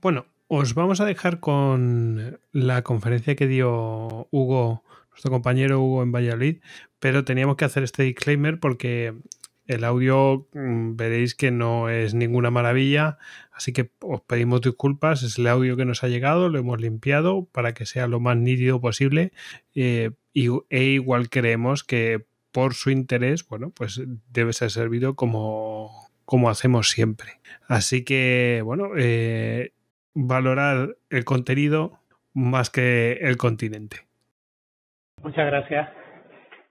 Bueno, os vamos a dejar con la conferencia que dio Hugo, nuestro compañero Hugo en Valladolid, pero teníamos que hacer este disclaimer porque el audio veréis que no es ninguna maravilla, así que os pedimos disculpas. Es el audio que nos ha llegado, lo hemos limpiado para que sea lo más nítido posible e igual creemos que por su interés, bueno, pues debe ser servido como hacemos siempre. Así que, bueno, valorar el contenido más que el continente. Muchas gracias.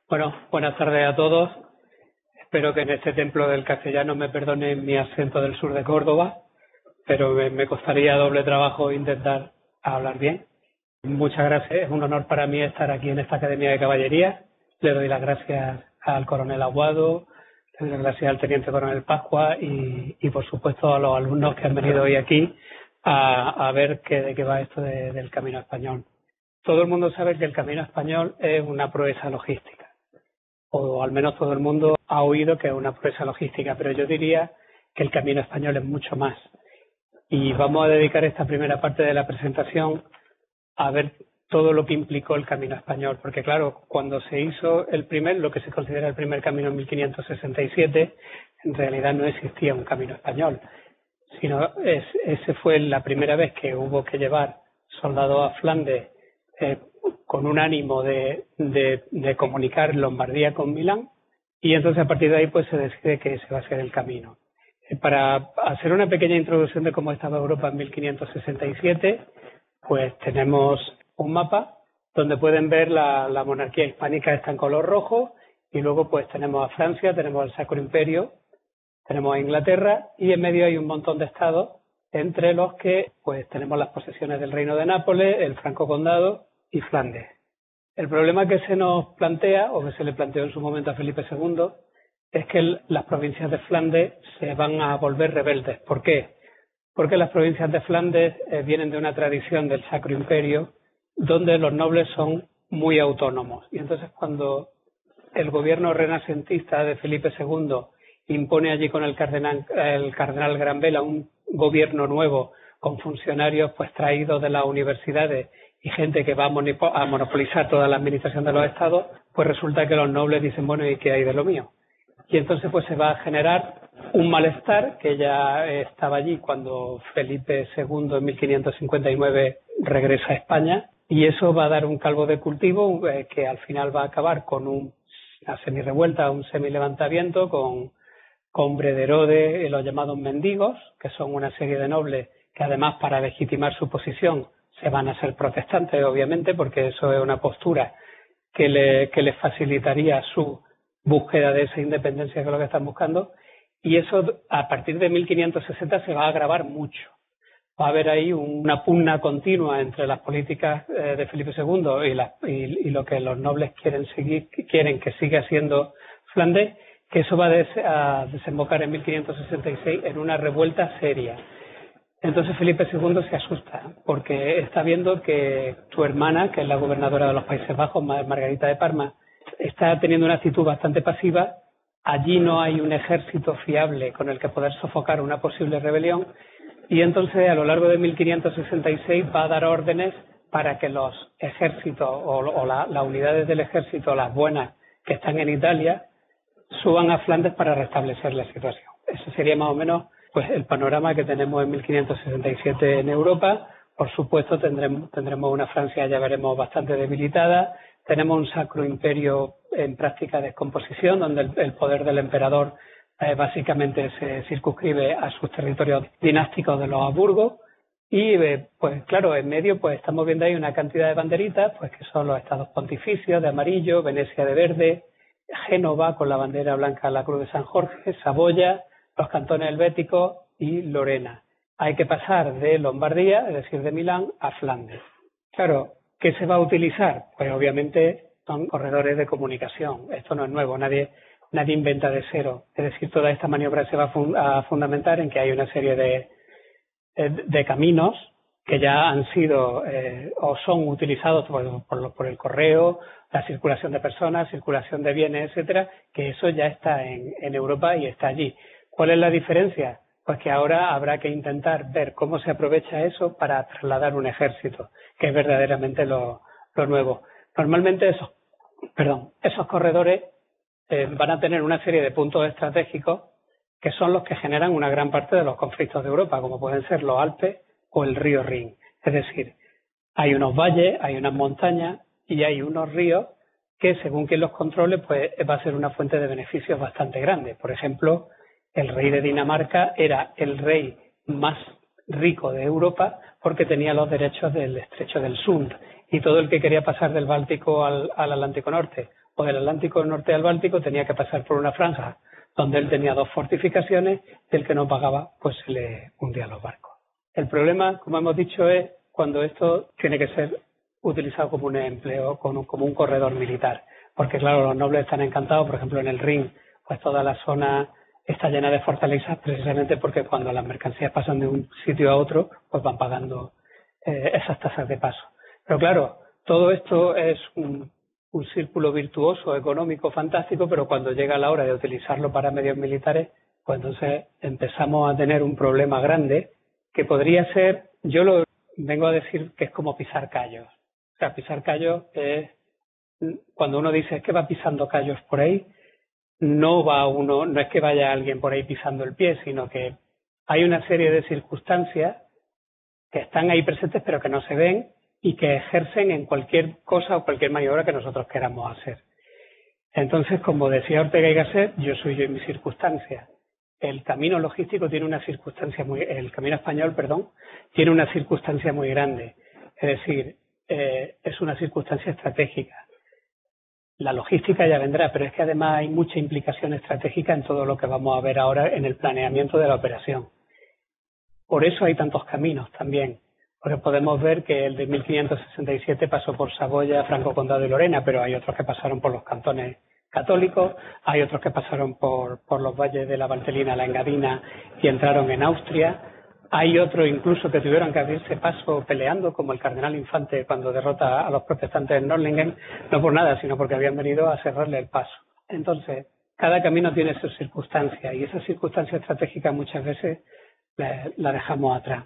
Bueno, buenas tardes a todos. Espero que en este templo del castellano me perdonen mi acento del sur de Córdoba, pero me costaría doble trabajo intentar hablar bien. Muchas gracias. Es un honor para mí estar aquí en esta Academia de Caballería. Le doy las gracias al coronel Aguado, le doy las gracias al teniente coronel Pascua y por supuesto a los alumnos que han venido hoy aquí a ver de qué va esto del Camino Español. Todo el mundo sabe que el Camino Español es una proeza logística, o al menos todo el mundo ha oído que es una proeza logística, pero yo diría que el Camino Español es mucho más. Y vamos a dedicar esta primera parte de la presentación a ver todo lo que implicó el Camino Español, porque claro, cuando se hizo lo que se considera el primer camino en 1567, en realidad no existía un Camino Español, sino ese fue la primera vez que hubo que llevar soldados a Flandes con un ánimo de comunicar Lombardía con Milán, y entonces a partir de ahí pues se decide que ese va a ser el camino. Para hacer una pequeña introducción de cómo estaba Europa en 1567, pues tenemos un mapa donde pueden ver la monarquía hispánica está en color rojo, y luego pues tenemos a Francia, tenemos el Sacro Imperio, tenemos a Inglaterra, y en medio hay un montón de estados, entre los que pues tenemos las posesiones del Reino de Nápoles, el Franco Condado y Flandes. El problema que se nos plantea, o que se le planteó en su momento a Felipe II, es que las provincias de Flandes se van a volver rebeldes. ¿Por qué? Porque las provincias de Flandes vienen de una tradición del Sacro Imperio, donde los nobles son muy autónomos. Y entonces cuando el gobierno renacentista de Felipe II impone allí con el cardenal Gran Vela un gobierno nuevo con funcionarios pues traídos de las universidades y gente que va a monopolizar toda la administración de los estados, pues resulta que los nobles dicen, bueno, ¿y qué hay de lo mío? Y entonces pues se va a generar un malestar que ya estaba allí cuando Felipe II en 1559 regresa a España, y eso va a dar un caldo de cultivo que al final va a acabar con una semi-revuelta, un semi-levantamiento con Brederode y los llamados mendigos, que son una serie de nobles que además para legitimar su posición se van a ser protestantes, obviamente, porque eso es una postura que les facilitaría su búsqueda de esa independencia, que es lo que están buscando, y eso a partir de 1560 se va a agravar mucho. Va a haber ahí una pugna continua entre las políticas de Felipe II y lo que los nobles quieren que siga siendo Flandes, que eso va a desembocar en 1566 en una revuelta seria. Entonces Felipe II se asusta porque está viendo que su hermana, que es la gobernadora de los Países Bajos, Margarita de Parma, está teniendo una actitud bastante pasiva. Allí no hay un ejército fiable con el que poder sofocar una posible rebelión, y entonces a lo largo de 1566 va a dar órdenes para que los ejércitos o las unidades del ejército, las buenas que están en Italia, suban a Flandes para restablecer la situación. Ese sería más o menos pues el panorama que tenemos en 1567 en Europa. Por supuesto tendremos una Francia, ya veremos, bastante debilitada. Tenemos un Sacro Imperio en práctica descomposición, donde el poder del emperador básicamente se circunscribe a sus territorios dinásticos de los Habsburgo. Y pues claro, en medio pues estamos viendo ahí una cantidad de banderitas, pues que son los estados pontificios de amarillo, Venecia de verde, Génova con la bandera blanca, la Cruz de San Jorge, Saboya, los cantones helvéticos y Lorena. Hay que pasar de Lombardía, es decir, de Milán, a Flandes. Claro, ¿qué se va a utilizar? Pues obviamente son corredores de comunicación. Esto no es nuevo, nadie inventa de cero. Es decir, toda esta maniobra se va a fundamentar en que hay una serie de caminos que ya han sido o son utilizados por el correo, la circulación de personas, circulación de bienes, etcétera, que eso ya está en Europa y está allí. ¿Cuál es la diferencia? pues que ahora habrá que intentar ver cómo se aprovecha eso para trasladar un ejército, que es verdaderamente lo nuevo. Normalmente esos corredores van a tener una serie de puntos estratégicos que son los que generan una gran parte de los conflictos de Europa, como pueden ser los Alpes o el río Rin. Es decir, hay unos valles, hay unas montañas y hay unos ríos que, según quien los controle, pues va a ser una fuente de beneficios bastante grande. Por ejemplo, el rey de Dinamarca era el rey más rico de Europa porque tenía los derechos del estrecho del Sund, y todo el que quería pasar del Báltico al Atlántico Norte o del Atlántico Norte al Báltico tenía que pasar por una franja donde él tenía 2 fortificaciones y el que no pagaba pues se le hundían los barcos. El problema, como hemos dicho, es cuando esto tiene que ser utilizado como un empleo, como un corredor militar, porque claro, los nobles están encantados. Por ejemplo, en el Rin, pues toda la zona está llena de fortalezas, precisamente porque cuando las mercancías pasan de un sitio a otro, pues van pagando esas tasas de paso. Pero claro, todo esto es un círculo virtuoso, económico, fantástico, pero cuando llega la hora de utilizarlo para medios militares, pues entonces empezamos a tener un problema grande que podría ser, yo lo vengo a decir que es como pisar callos. O sea, pisar callos es, cuando uno dice que va pisando callos por ahí, no es que vaya alguien por ahí pisando el pie, sino que hay una serie de circunstancias que están ahí presentes pero que no se ven y que ejercen en cualquier cosa o cualquier maniobra que nosotros queramos hacer. Entonces, como decía Ortega y Gasset, yo soy yo y mis circunstancias. El camino logístico tiene una circunstancia el camino español, tiene una circunstancia muy grande. Es decir, es una circunstancia estratégica. La logística ya vendrá, pero es que además hay mucha implicación estratégica en todo lo que vamos a ver ahora en el planeamiento de la operación. Por eso hay tantos caminos también, porque podemos ver que el de 1567 pasó por Saboya, Franco Condado y Lorena, pero hay otros que pasaron por los cantones católicos, hay otros que pasaron por los valles de la Valtelina, la Engadina y entraron en Austria. Hay otros incluso que tuvieron que abrirse paso peleando, como el cardenal Infante cuando derrota a los protestantes en Nordlingen, no por nada, sino porque habían venido a cerrarle el paso. Entonces, cada camino tiene sus circunstancias y esas circunstancias estratégicas muchas veces la dejamos atrás.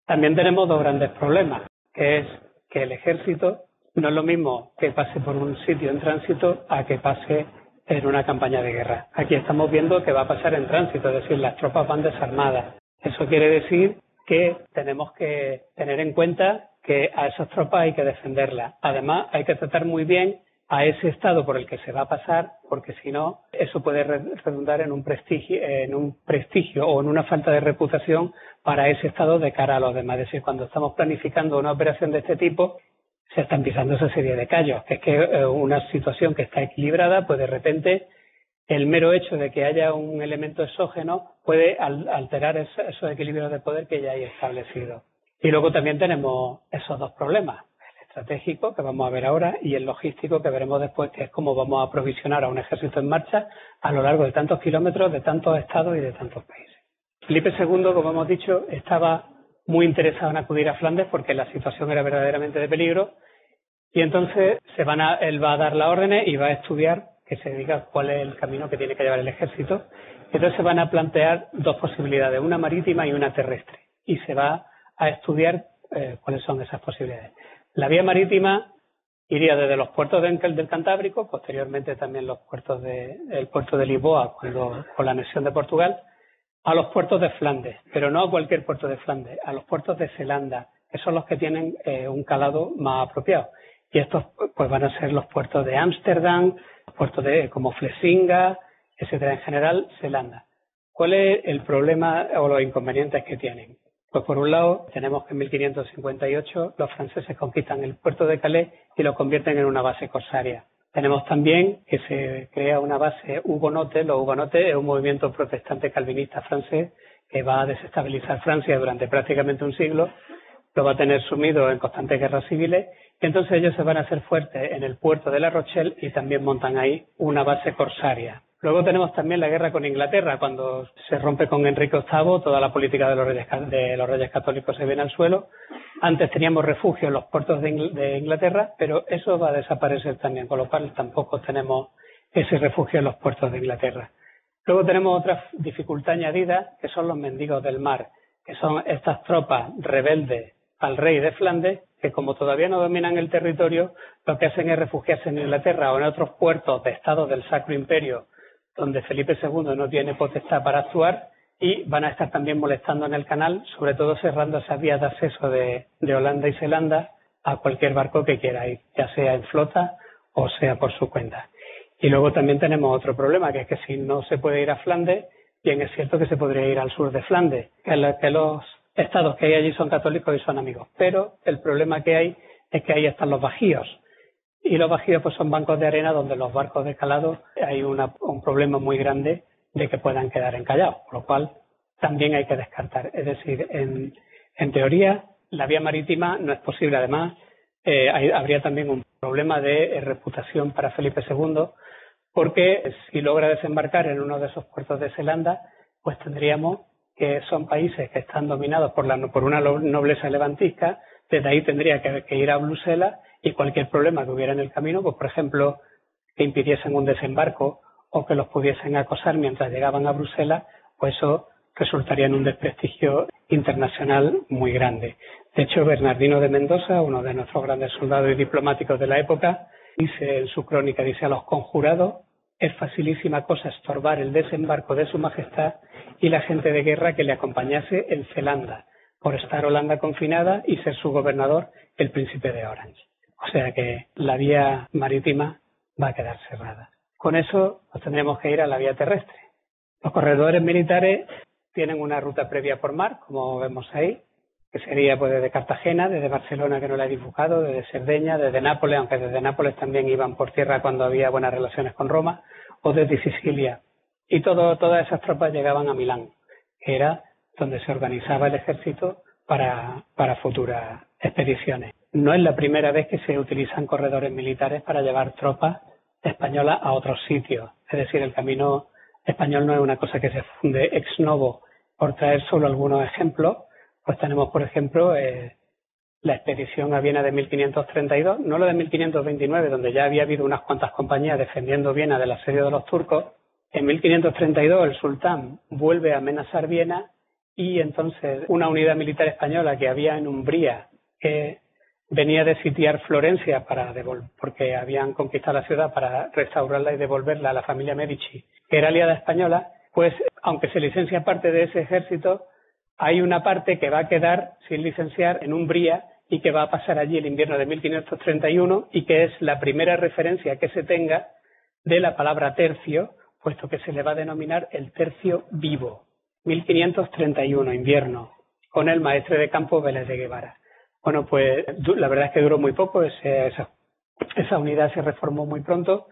También tenemos 2 grandes problemas, que es que el ejército no es lo mismo que pase por un sitio en tránsito a que pase en una campaña de guerra. Aquí estamos viendo que va a pasar en tránsito, es decir, las tropas van desarmadas. Eso quiere decir que tenemos que tener en cuenta que a esas tropas hay que defenderlas. Además, hay que tratar muy bien a ese estado por el que se va a pasar, porque si no, eso puede redundar en un prestigio o en una falta de reputación para ese estado de cara a los demás. Es decir, cuando estamos planificando una operación de este tipo, se están pisando esa serie de callos, que es que una situación que está equilibrada, pues de repente el mero hecho de que haya un elemento exógeno puede alterar esos equilibrios de poder que ya hay establecidos. Y luego también tenemos esos 2 problemas, el estratégico, que vamos a ver ahora, y el logístico, que veremos después, que es cómo vamos a aprovisionar a un ejército en marcha a lo largo de tantos kilómetros, de tantos estados y de tantos países. Felipe II, como hemos dicho, estaba muy interesado en acudir a Flandes porque la situación era verdaderamente de peligro, y entonces él va a dar las órdenes y va a estudiar que se diga cuál es el camino que tiene que llevar el ejército. Entonces se van a plantear 2 posibilidades, una marítima y una terrestre, y se va a estudiar cuáles son esas posibilidades. La vía marítima iría desde los puertos del Cantábrico, posteriormente también el puerto de Lisboa con la anexión de Portugal, a los puertos de Flandes, pero no a cualquier puerto de Flandes, a los puertos de Zelanda, que son los que tienen un calado más apropiado. Y estos pues van a ser los puertos de Ámsterdam, puertos como Flesinga, etcétera, en general Zelanda. ¿Cuál es el problema o los inconvenientes que tienen? Pues por un lado tenemos que en 1558 los franceses conquistan el puerto de Calais y lo convierten en una base corsaria. Tenemos también que se crea una base hugonote. Los hugonotes es un movimiento protestante calvinista francés que va a desestabilizar Francia durante prácticamente un siglo, lo va a tener sumido en constantes guerras civiles, y entonces ellos se van a hacer fuertes en el puerto de La Rochelle y también montan ahí una base corsaria. Luego tenemos también la guerra con Inglaterra, cuando se rompe con Enrique VIII, toda la política de los reyes católicos se viene al suelo. Antes teníamos refugio en los puertos de Inglaterra, pero eso va a desaparecer también, con lo cual tampoco tenemos ese refugio en los puertos de Inglaterra. Luego tenemos otra dificultad añadida, que son los mendigos del mar, que son estas tropas rebeldes al rey de Flandes, que como todavía no dominan el territorio, lo que hacen es refugiarse en Inglaterra o en otros puertos de estados del Sacro Imperio, donde Felipe II no tiene potestad para actuar, y van a estar también molestando en el canal, sobre todo cerrando esas vías de acceso de Holanda y Zelanda a cualquier barco que quiera ir, ya sea en flota o sea por su cuenta. Y luego también tenemos otro problema, que es que si no se puede ir a Flandes, bien es cierto que se podría ir al sur de Flandes, que los estados que hay allí son católicos y son amigos, pero el problema que hay es que ahí están los bajíos, y los bajíos pues son bancos de arena donde los barcos de calado hay un problema muy grande de que puedan quedar encallados, por lo cual también hay que descartar. Es decir, en teoría la vía marítima no es posible. Además, habría también un problema de reputación para Felipe II, porque si logra desembarcar en uno de esos puertos de Zelanda, pues tendríamos que son países que están dominados por una nobleza levantisca. Desde ahí tendría que ir a Bruselas, y cualquier problema que hubiera en el camino, pues por ejemplo, que impidiesen un desembarco o que los pudiesen acosar mientras llegaban a Bruselas, pues eso resultaría en un desprestigio internacional muy grande. De hecho, Bernardino de Mendoza, uno de nuestros grandes soldados y diplomáticos de la época, dice en su crónica, dice: a los conjurados es facilísima cosa estorbar el desembarco de su majestad y la gente de guerra que le acompañase en Zelanda, por estar Holanda confinada y ser su gobernador el príncipe de Orange. O sea que la vía marítima va a quedar cerrada. Con eso nos tendremos que ir a la vía terrestre. Los corredores militares tienen una ruta previa por mar, como vemos ahí, que sería pues desde Cartagena, desde Barcelona, que no la he dibujado, desde Cerdeña, desde Nápoles, aunque desde Nápoles también iban por tierra cuando había buenas relaciones con Roma, o desde Sicilia. Y todas esas tropas llegaban a Milán, que era donde se organizaba el ejército para futuras expediciones. No es la primera vez que se utilizan corredores militares para llevar tropas españolas a otros sitios. Es decir, el camino español no es una cosa que se funde ex novo. Por traer solo algunos ejemplos, pues tenemos, por ejemplo, la expedición a Viena de 1532, no la de 1529, donde ya había habido unas cuantas compañías defendiendo Viena del asedio de los turcos. En 1532 el sultán vuelve a amenazar Viena, y entonces una unidad militar española que había en Umbría, que venía de sitiar Florencia porque habían conquistado la ciudad, para restaurarla y devolverla a la familia Medici, que era aliada española, pues aunque se licencia parte de ese ejército, hay una parte que va a quedar sin licenciar en Umbría y que va a pasar allí el invierno de 1531, y que es la primera referencia que se tenga de la palabra tercio, puesto que se le va a denominar el tercio vivo. 1531, invierno, con el maestre de campo Vélez de Guevara. Bueno, pues la verdad es que duró muy poco, esa unidad se reformó muy pronto.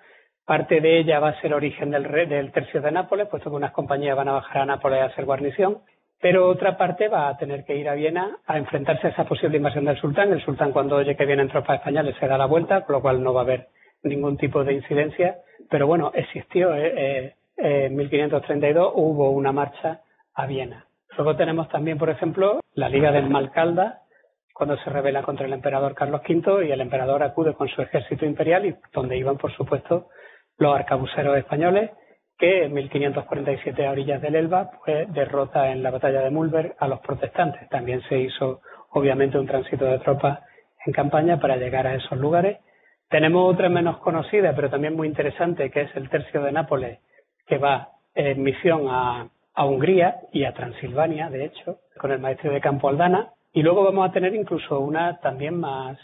Parte de ella va a ser origen del tercio de Nápoles, puesto que unas compañías van a bajar a Nápoles a hacer guarnición, pero otra parte va a tener que ir a Viena a enfrentarse a esa posible invasión del sultán. El sultán, cuando oye que vienen tropas españolas, se da la vuelta, con lo cual no va a haber ningún tipo de incidencia, pero bueno, existió. En 1532 hubo una marcha a Viena. Luego tenemos también, por ejemplo, la Liga del Malcalda, cuando se rebela contra el emperador Carlos V, y el emperador acude con su ejército imperial, y donde iban, por supuesto, los arcabuceros españoles, que en 1547 a orillas del Elba pues derrota en la batalla de Mühlberg a los protestantes. También se hizo obviamente un tránsito de tropas en campaña para llegar a esos lugares. Tenemos otra menos conocida, pero también muy interesante, que es el tercio de Nápoles, que va en misión a Hungría y a Transilvania, de hecho, con el maestre de campo Aldana. Y luego vamos a tener incluso una también más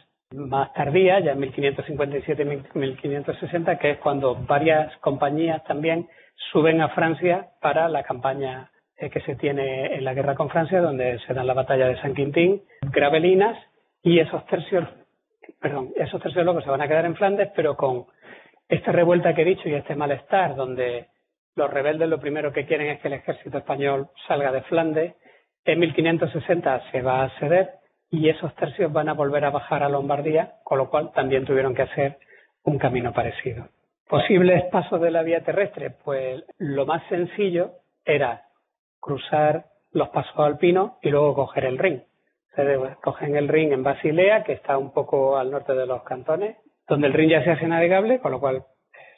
tardía, ya en 1557-1560, que es cuando varias compañías también suben a Francia para la campaña que se tiene en la guerra con Francia, donde se da la batalla de San Quintín, Gravelinas, y esos tercios luego se van a quedar en Flandes, pero con esta revuelta que he dicho y este malestar, donde los rebeldes lo primero que quieren es que el ejército español salga de Flandes. En 1560 se va a ceder, y esos tercios van a volver a bajar a Lombardía, con lo cual también tuvieron que hacer un camino parecido. ¿Posibles pasos de la vía terrestre? Pues lo más sencillo era cruzar los pasos alpinos y luego coger el Rin. Cogen el Rin en Basilea, que está un poco al norte de los cantones, donde el Rin ya se hace navegable, con lo cual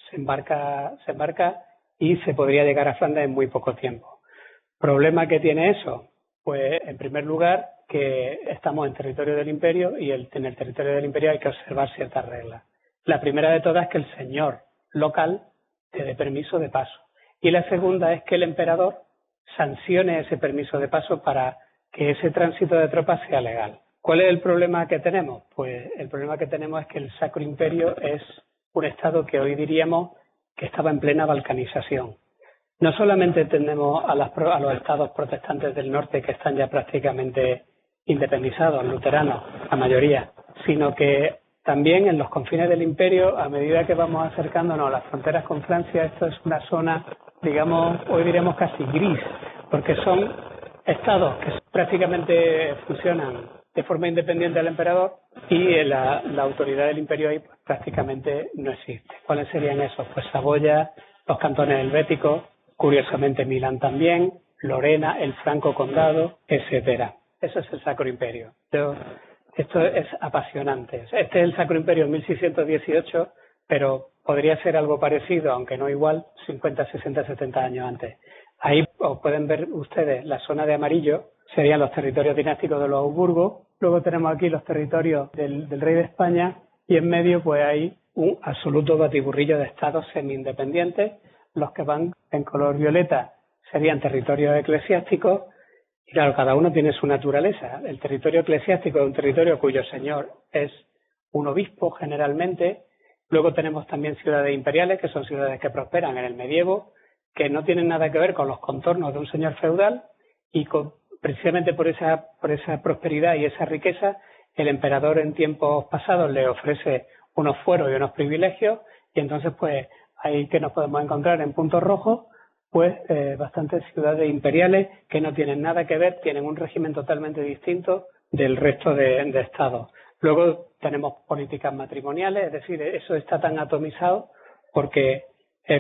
se embarca y se podría llegar a Flandes en muy poco tiempo. ¿Problema que tiene eso? Pues en primer lugar que estamos en territorio del imperio y en el territorio del imperio hay que observar ciertas reglas. La primera de todas es que el señor local te dé permiso de paso. Y la segunda es que el emperador sancione ese permiso de paso para que ese tránsito de tropas sea legal. ¿Cuál es el problema que tenemos? Pues el problema que tenemos es que el Sacro Imperio es un estado que hoy diríamos que estaba en plena balcanización. No solamente tenemos a los estados protestantes del norte que están ya prácticamente independizados, luteranos, la mayoría, sino que también en los confines del imperio, a medida que vamos acercándonos a las fronteras con Francia, esto es una zona, digamos, hoy diremos casi gris, porque son estados que prácticamente funcionan de forma independiente del emperador y la autoridad del imperio ahí pues, prácticamente no existe. ¿Cuáles serían esos? Pues Saboya, los cantones helvéticos, curiosamente Milán también, Lorena, el Franco Condado, etcétera. Eso es el Sacro Imperio. Esto es apasionante. Este es el Sacro Imperio en 1618, pero podría ser algo parecido, aunque no igual, 50, 60, 70 años antes. Ahí pueden ver ustedes la zona de amarillo, serían los territorios dinásticos de los Augsburgos. Luego tenemos aquí los territorios del rey de España y en medio pues hay un absoluto batiburrillo de estados semi-independientes. Los que van en color violeta serían territorios eclesiásticos y claro, cada uno tiene su naturaleza. El territorio eclesiástico es un territorio cuyo señor es un obispo generalmente. Luego tenemos también ciudades imperiales, que son ciudades que prosperan en el medievo, que no tienen nada que ver con los contornos de un señor feudal y precisamente por esa prosperidad y esa riqueza, el emperador en tiempos pasados le ofrece unos fueros y unos privilegios y entonces pues ahí que nos podemos encontrar en puntos rojos pues bastantes ciudades imperiales que no tienen nada que ver, tienen un régimen totalmente distinto del resto de estados. Luego tenemos políticas matrimoniales, es decir, eso está tan atomizado porque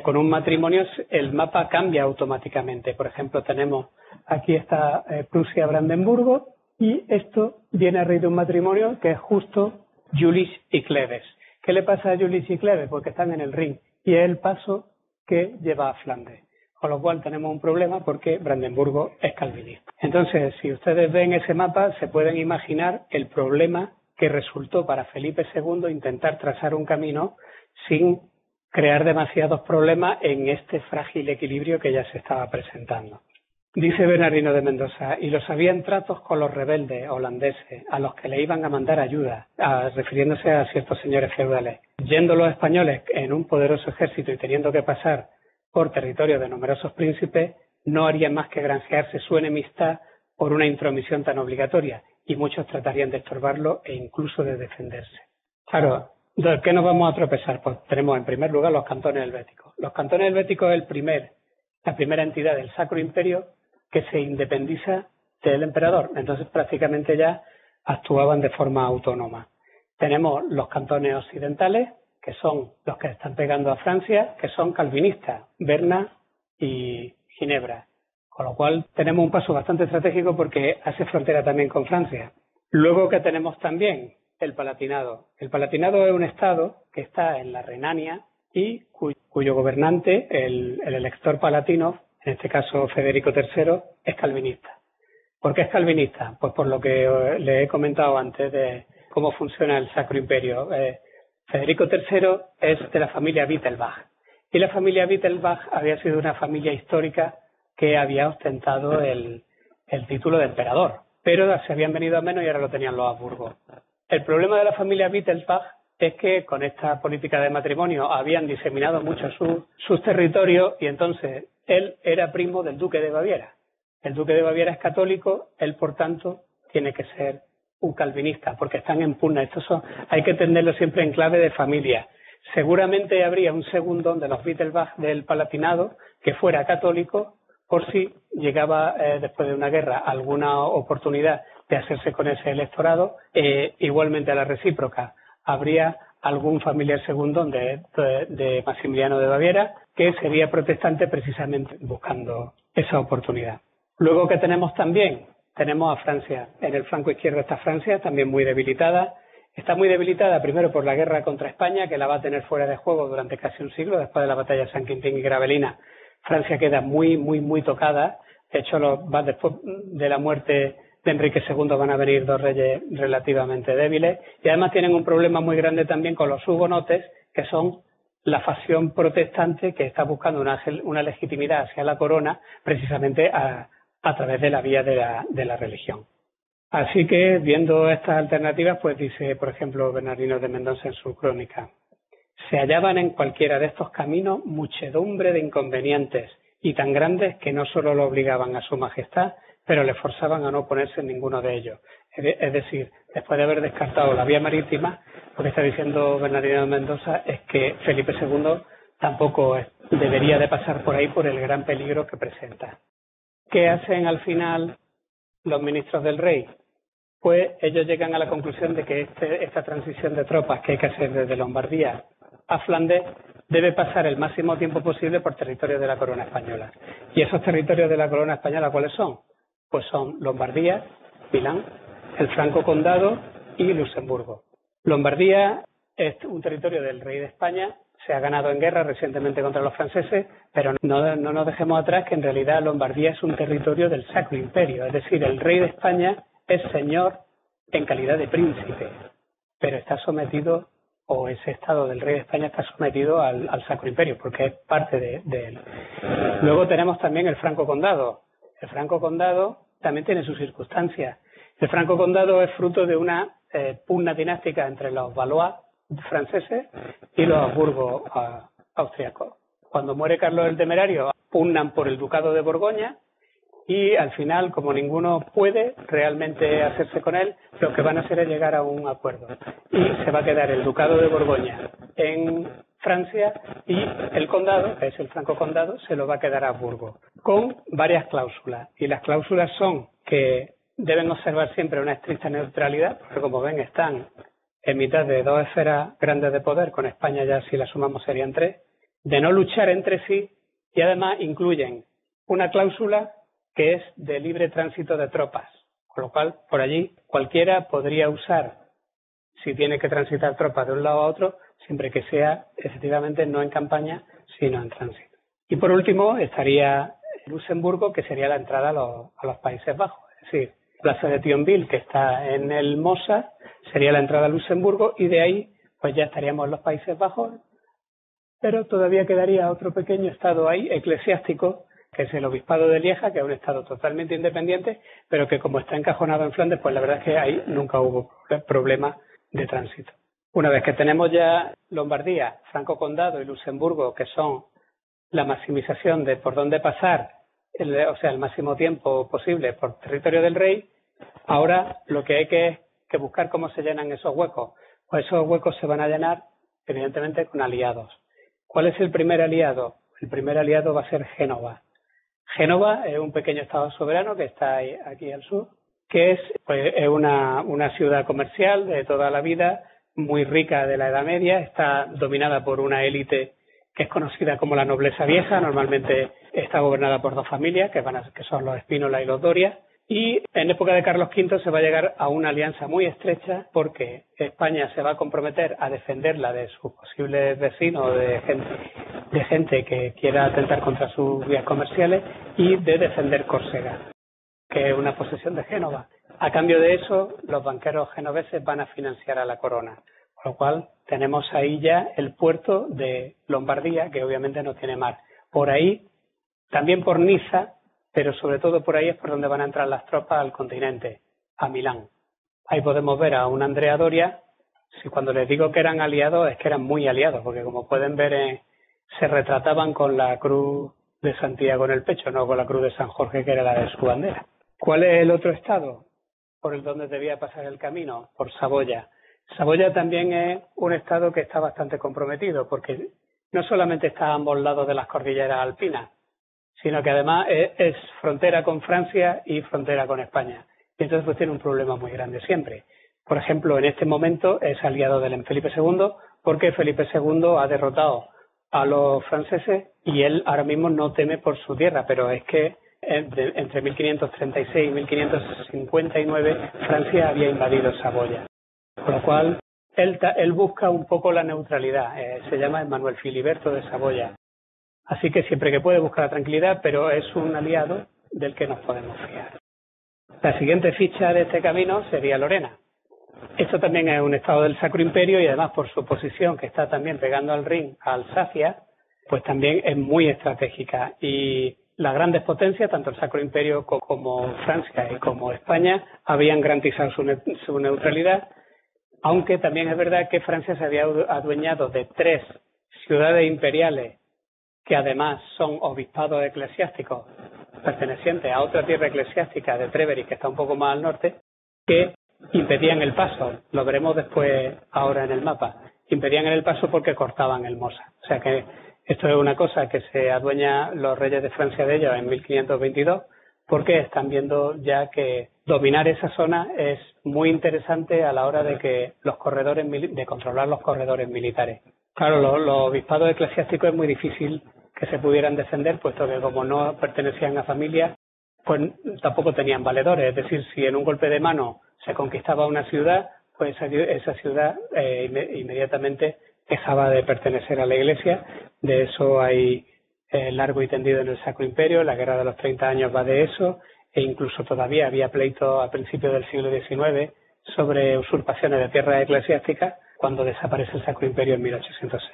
con un matrimonio el mapa cambia automáticamente. Por ejemplo, tenemos aquí está Prusia-Brandenburgo y esto viene a raíz de un matrimonio que es justo Jülich y Cleves. ¿Qué le pasa a Jülich y Cleves? Porque están en el Rin y es el paso que lleva a Flandes. Con lo cual tenemos un problema porque Brandenburgo es calvinista. Entonces, si ustedes ven ese mapa, se pueden imaginar el problema que resultó para Felipe II intentar trazar un camino sin crear demasiados problemas en este frágil equilibrio que ya se estaba presentando. Dice Bernardino de Mendoza, y los había en tratos con los rebeldes holandeses, a los que le iban a mandar ayuda, refiriéndose a ciertos señores feudales. Yendo los españoles en un poderoso ejército y teniendo que pasar por territorio de numerosos príncipes, no harían más que granjearse su enemistad por una intromisión tan obligatoria, y muchos tratarían de estorbarlo e incluso de defenderse. Claro, ¿de qué nos vamos a tropezar? Pues tenemos en primer lugar los cantones helvéticos. Los cantones helvéticos es la primera entidad del Sacro Imperio que se independiza del emperador. Entonces prácticamente ya actuaban de forma autónoma. Tenemos los cantones occidentales, que son los que están pegando a Francia, que son calvinistas, Berna y Ginebra. Con lo cual tenemos un paso bastante estratégico porque hace frontera también con Francia. Luego que tenemos también el Palatinado. El Palatinado es un estado que está en la Renania y cuyo gobernante, el elector palatino, en este caso Federico III, es calvinista. ¿Por qué es calvinista? Pues por lo que le he comentado antes de cómo funciona el Sacro Imperio. Federico III es de la familia Wittelsbach y la familia Wittelsbach había sido una familia histórica que había ostentado el título de emperador, pero se habían venido a menos y ahora lo tenían los Habsburgo. El problema de la familia Wittelsbach es que con esta política de matrimonio habían diseminado mucho sus territorios y entonces él era primo del duque de Baviera. El duque de Baviera es católico, él por tanto tiene que ser un calvinista porque están en pugna. Hay que entenderlo siempre en clave de familia. Seguramente habría un segundón de los Wittelsbach del Palatinado que fuera católico por si llegaba después de una guerra alguna oportunidad de hacerse con ese electorado. Igualmente a la recíproca habría algún familiar segundón de Maximiliano de Baviera que sería protestante precisamente buscando esa oportunidad. Luego que tenemos también, tenemos a Francia. En el flanco izquierdo está Francia, también muy debilitada. Está muy debilitada primero por la guerra contra España, que la va a tener fuera de juego durante casi un siglo, después de la batalla de San Quintín y Gravelina. Francia queda muy, muy, muy tocada. De hecho, después de la muerte de Enrique II van a venir dos reyes relativamente débiles y además tienen un problema muy grande también con los hugonotes, que son la facción protestante que está buscando una legitimidad hacia la corona precisamente a través de la vía de la religión. Así que, viendo estas alternativas, pues dice, por ejemplo, Bernardino de Mendoza en su crónica: se hallaban en cualquiera de estos caminos muchedumbre de inconvenientes y tan grandes que no solo lo obligaban a su majestad, pero le forzaban a no ponerse en ninguno de ellos. Es decir, después de haber descartado la vía marítima, lo que está diciendo Bernardino de Mendoza es que Felipe II tampoco debería de pasar por ahí por el gran peligro que presenta. ¿Qué hacen al final los ministros del rey? Pues ellos llegan a la conclusión de que esta transición de tropas que hay que hacer desde Lombardía a Flandes debe pasar el máximo tiempo posible por territorios de la corona española. ¿Y esos territorios de la corona española cuáles son? Pues son Lombardía, Milán, el Franco Condado y Luxemburgo. Lombardía es un territorio del rey de España, se ha ganado en guerra recientemente contra los franceses, pero no nos dejemos atrás que en realidad Lombardía es un territorio del Sacro Imperio, es decir, el rey de España es señor en calidad de príncipe, pero está sometido, o ese estado del rey de España está sometido al Sacro Imperio, porque es parte de él. Luego tenemos también el Franco Condado. El Franco Condado también tiene sus circunstancias. El Franco Condado es fruto de una pugna dinástica entre los Valois franceses y los Habsburgo austriacos. Cuando muere Carlos el Temerario, pugnan por el Ducado de Borgoña y al final, como ninguno puede realmente hacerse con él, lo que van a hacer es llegar a un acuerdo. Y se va a quedar el Ducado de Borgoña en Francia y el condado, que es el Franco Condado, se lo va a quedar a Habsburgo, con varias cláusulas. Y las cláusulas son que deben observar siempre una estricta neutralidad, porque como ven están en mitad de dos esferas grandes de poder, con España ya si la sumamos serían tres, de no luchar entre sí, y además incluyen una cláusula que es de libre tránsito de tropas, con lo cual por allí cualquiera podría usar, si tiene que transitar tropas de un lado a otro, siempre que sea efectivamente no en campaña, sino en tránsito. Y por último estaría Luxemburgo, que sería la entrada a los Países Bajos, es decir, Plaza de Thionville, que está en el Mosa, sería la entrada a Luxemburgo, y de ahí pues ya estaríamos en los Países Bajos, pero todavía quedaría otro pequeño estado ahí, eclesiástico, que es el Obispado de Lieja, que es un estado totalmente independiente, pero que como está encajonado en Flandes, pues la verdad es que ahí nunca hubo problema de tránsito. Una vez que tenemos ya Lombardía, Franco Condado y Luxemburgo, que son la maximización de por dónde pasar, o sea, el máximo tiempo posible por territorio del rey, ahora lo que hay que buscar cómo se llenan esos huecos. Pues esos huecos se van a llenar, evidentemente, con aliados. ¿Cuál es el primer aliado? El primer aliado va a ser Génova. Génova es un pequeño estado soberano que está aquí al sur, que es una ciudad comercial de toda la vida, muy rica de la Edad Media, está dominada por una élite que es conocida como la nobleza vieja, normalmente está gobernada por dos familias, que son los Spínola y los Doria, y en época de Carlos V se va a llegar a una alianza muy estrecha porque España se va a comprometer a defenderla de sus posibles vecinos, de gente que quiera atentar contra sus vías comerciales, y de defender Córcega, que es una posesión de Génova. A cambio de eso, los banqueros genoveses van a financiar a la corona, con lo cual tenemos ahí ya el puerto de Lombardía, que obviamente no tiene mar. Por ahí, también por Niza, pero sobre todo por ahí es por donde van a entrar las tropas al continente, a Milán. Ahí podemos ver a un Andrea Doria. Si cuando les digo que eran aliados, es que eran muy aliados, porque como pueden ver, se retrataban con la cruz de Santiago en el pecho, no con la cruz de San Jorge, que era la de su bandera. ¿Cuál es el otro estado por el donde debía pasar el camino? Por Saboya. Saboya también es un estado que está bastante comprometido, porque no solamente está a ambos lados de las cordilleras alpinas, sino que además es frontera con Francia y frontera con España. Y entonces pues tiene un problema muy grande siempre. Por ejemplo, en este momento es aliado del Felipe II, porque Felipe II ha derrotado a los franceses y él ahora mismo no teme por su tierra, pero es que entre 1536 y 1559 Francia había invadido Saboya. Con lo cual él busca un poco la neutralidad. Se llama Emmanuel Filiberto de Saboya. Así que siempre que puede busca la tranquilidad, pero es un aliado del que nos podemos fiar. La siguiente ficha de este camino sería Lorena. Esto también es un estado del Sacro Imperio y además por su posición que está también pegando al Rin, a Alsacia, pues también es muy estratégica. Y las grandes potencias, tanto el Sacro Imperio como Francia y como España, habían garantizado su neutralidad, aunque también es verdad que Francia se había adueñado de 3 ciudades imperiales que además son obispados eclesiásticos pertenecientes a otra tierra eclesiástica de Trèveris, que está un poco más al norte, que impedían el paso. Lo veremos después ahora en el mapa. Impedían el paso porque cortaban el Mosa. O sea que esto es una cosa que se adueña los reyes de Francia de ellos en 1522, porque están viendo ya que dominar esa zona es muy interesante a la hora de que de controlar los corredores militares. Claro, los obispados eclesiásticos es muy difícil que se pudieran defender, puesto que como no pertenecían a familias, pues tampoco tenían valedores. Es decir, si en un golpe de mano se conquistaba una ciudad, pues esa ciudad inmediatamente dejaba de pertenecer a la Iglesia. De eso hay largo y tendido en el Sacro Imperio. La Guerra de los 30 años va de eso, e incluso todavía había pleitos a principios del siglo XIX sobre usurpaciones de tierras eclesiásticas cuando desaparece el Sacro Imperio en 1806.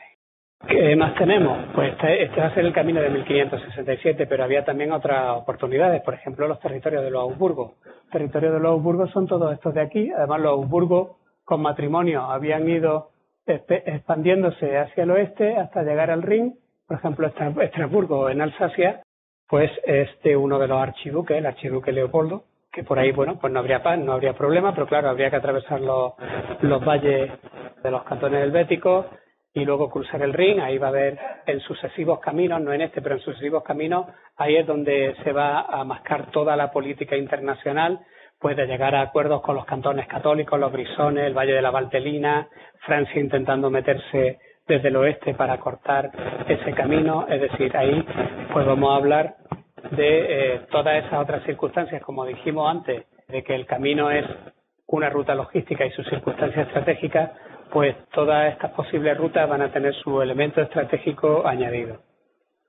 ¿Qué más tenemos? Pues este va a ser el camino de 1567, pero había también otras oportunidades, por ejemplo los territorios de los Augsburgos. Los territorios de los Augsburgos son todos estos de aquí. Además los Augsburgos con matrimonio habían ido expandiéndose hacia el oeste hasta llegar al Rin. Por ejemplo, Estrasburgo en Alsacia pues es de uno de los archiduques, el archiduque Leopoldo, que por ahí, bueno, pues no habría paz, no habría problema, pero claro, habría que atravesar los valles de los cantones helvéticos y luego cruzar el Rin. Ahí va a haber en sucesivos caminos, no en este, pero en sucesivos caminos, ahí es donde se va a mascar toda la política internacional, pues de llegar a acuerdos con los cantones católicos, los brisones, el Valle de la Valtelina, Francia intentando meterse desde el oeste para cortar ese camino. Es decir, ahí pues vamos a hablar de todas esas otras circunstancias, como dijimos antes, de que el camino es una ruta logística y sus circunstancias estratégicas, pues todas estas posibles rutas van a tener su elemento estratégico añadido.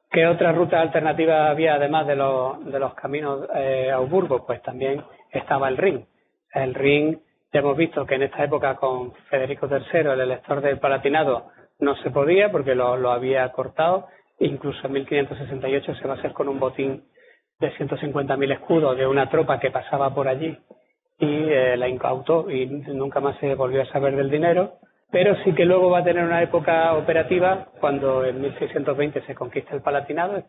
¿Qué otras rutas alternativas había además de los caminos a Augsburgo? Pues también estaba el Rin. El Rin, ya hemos visto que en esta época con Federico III, el elector del Palatinado, no se podía porque lo había cortado. Incluso en 1568 se va a hacer con un botín de 150.000 escudos de una tropa que pasaba por allí y la incautó y nunca más se volvió a saber del dinero. Pero sí que luego va a tener una época operativa cuando en 1620 se conquista el Palatinado.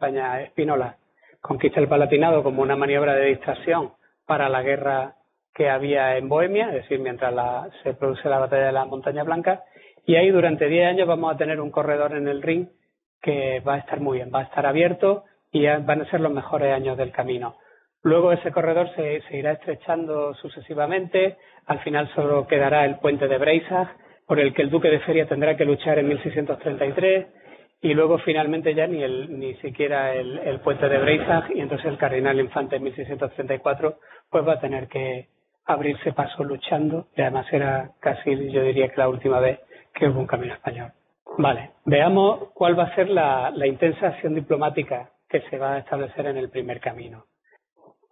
Spínola conquista el Palatinado como una maniobra de distracción para la guerra que había en Bohemia, es decir, mientras se produce la batalla de la Montaña Blanca. Y ahí durante 10 años vamos a tener un corredor en el Rin que va a estar muy bien, va a estar abierto y van a ser los mejores años del camino. Luego ese corredor se irá estrechando sucesivamente. Al final solo quedará el puente de Breisach, por el que el duque de Feria tendrá que luchar en 1633, y luego finalmente ya ni siquiera el puente de Breisach, y entonces el cardenal Infante en 1634 pues va a tener que abrirse paso luchando, y además era casi, yo diría que la última vez que hubo un camino español. Vale, veamos cuál va a ser la intensa acción diplomática que se va a establecer en el primer camino.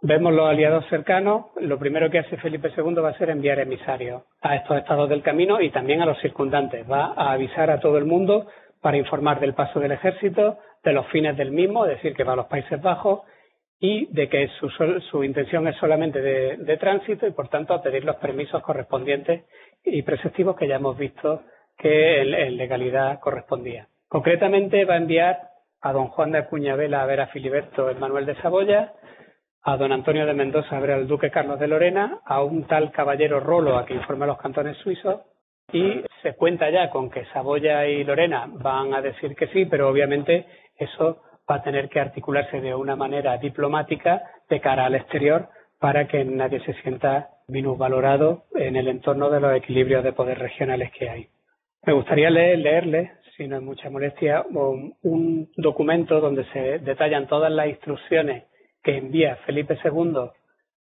Vemos los aliados cercanos. Lo primero que hace Felipe II va a ser enviar emisarios a estos estados del camino y también a los circundantes. Va a avisar a todo el mundo para informar del paso del ejército, de los fines del mismo, es decir, que va a los Países Bajos, y de que su intención es solamente de tránsito y, por tanto, a pedir los permisos correspondientes y preceptivos que ya hemos visto que en legalidad correspondía. Concretamente va a enviar a don Juan de Acuñavela a ver a Filiberto Emmanuel de Saboya, a don Antonio de Mendoza a ver al duque Carlos de Lorena, a un tal caballero Rolo a que informe a los cantones suizos, y se cuenta ya con que Saboya y Lorena van a decir que sí, pero obviamente eso va a tener que articularse de una manera diplomática de cara al exterior para que nadie se sienta minusvalorado en el entorno de los equilibrios de poder regionales que hay. Me gustaría leerles, si no es mucha molestia, un documento donde se detallan todas las instrucciones que envía Felipe II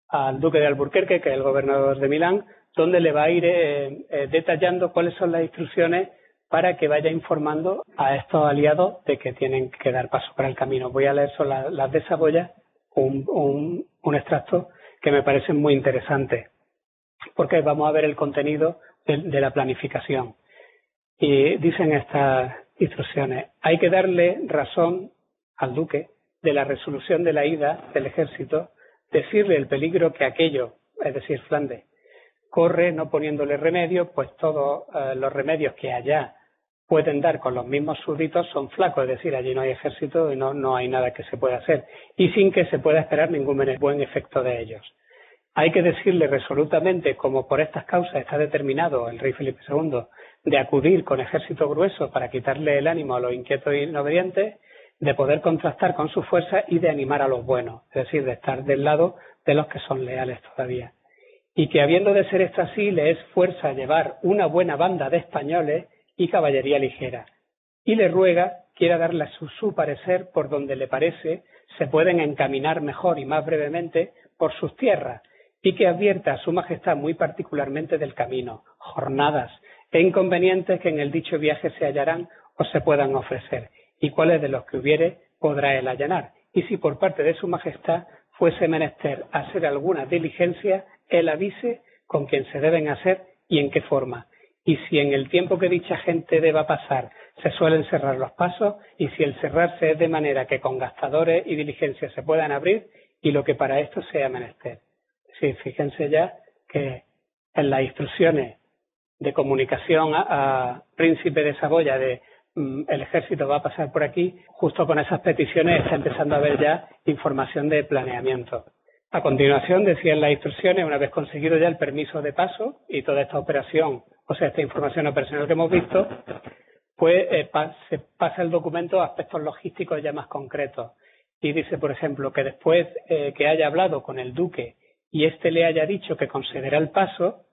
al duque de Alburquerque, que es el gobernador de Milán, donde le va a ir detallando cuáles son las instrucciones para que vaya informando a estos aliados de que tienen que dar paso para el camino. Voy a leer sobre las de Saboya un extracto que me parece muy interesante, porque vamos a ver el contenido de la planificación. Y dicen estas instrucciones: hay que darle razón al duque de la resolución de la ida del ejército, decirle el peligro que aquello, es decir, Flandes, corre, no poniéndole remedio, pues todos los remedios que allá pueden dar con los mismos súbditos son flacos, es decir, allí no hay ejército y no hay nada que se pueda hacer, y sin que se pueda esperar ningún buen efecto de ellos. Hay que decirle resolutamente, como por estas causas está determinado el rey Felipe II, de acudir con ejército grueso para quitarle el ánimo a los inquietos y inobedientes, de poder contrastar con su fuerza y de animar a los buenos, es decir, de estar del lado de los que son leales todavía. Y que habiendo de ser esto así, le es fuerza llevar una buena banda de españoles y caballería ligera. Y le ruega quiera darle su parecer por donde le parece se pueden encaminar mejor y más brevemente por sus tierras, y que advierta a su majestad muy particularmente del camino, jornadas e inconvenientes que en el dicho viaje se hallarán o se puedan ofrecer, y cuáles de los que hubiere podrá él allanar, y si por parte de su majestad fuese menester hacer alguna diligencia, él avise con quién se deben hacer y en qué forma, y si en el tiempo que dicha gente deba pasar se suelen cerrar los pasos, y si el cerrarse es de manera que con gastadores y diligencias se puedan abrir, y lo que para esto sea menester. Sí, fíjense ya que en las instrucciones de comunicación a Príncipe de Saboya de el ejército va a pasar por aquí, justo con esas peticiones está empezando a haber ya información de planeamiento. A continuación, decían las instrucciones, una vez conseguido ya el permiso de paso y toda esta operación, o sea, esta información operacional que hemos visto, pues se pasa el documento a aspectos logísticos ya más concretos. Y dice, por ejemplo, que después que haya hablado con el duque y éste le haya dicho que concederá el paso,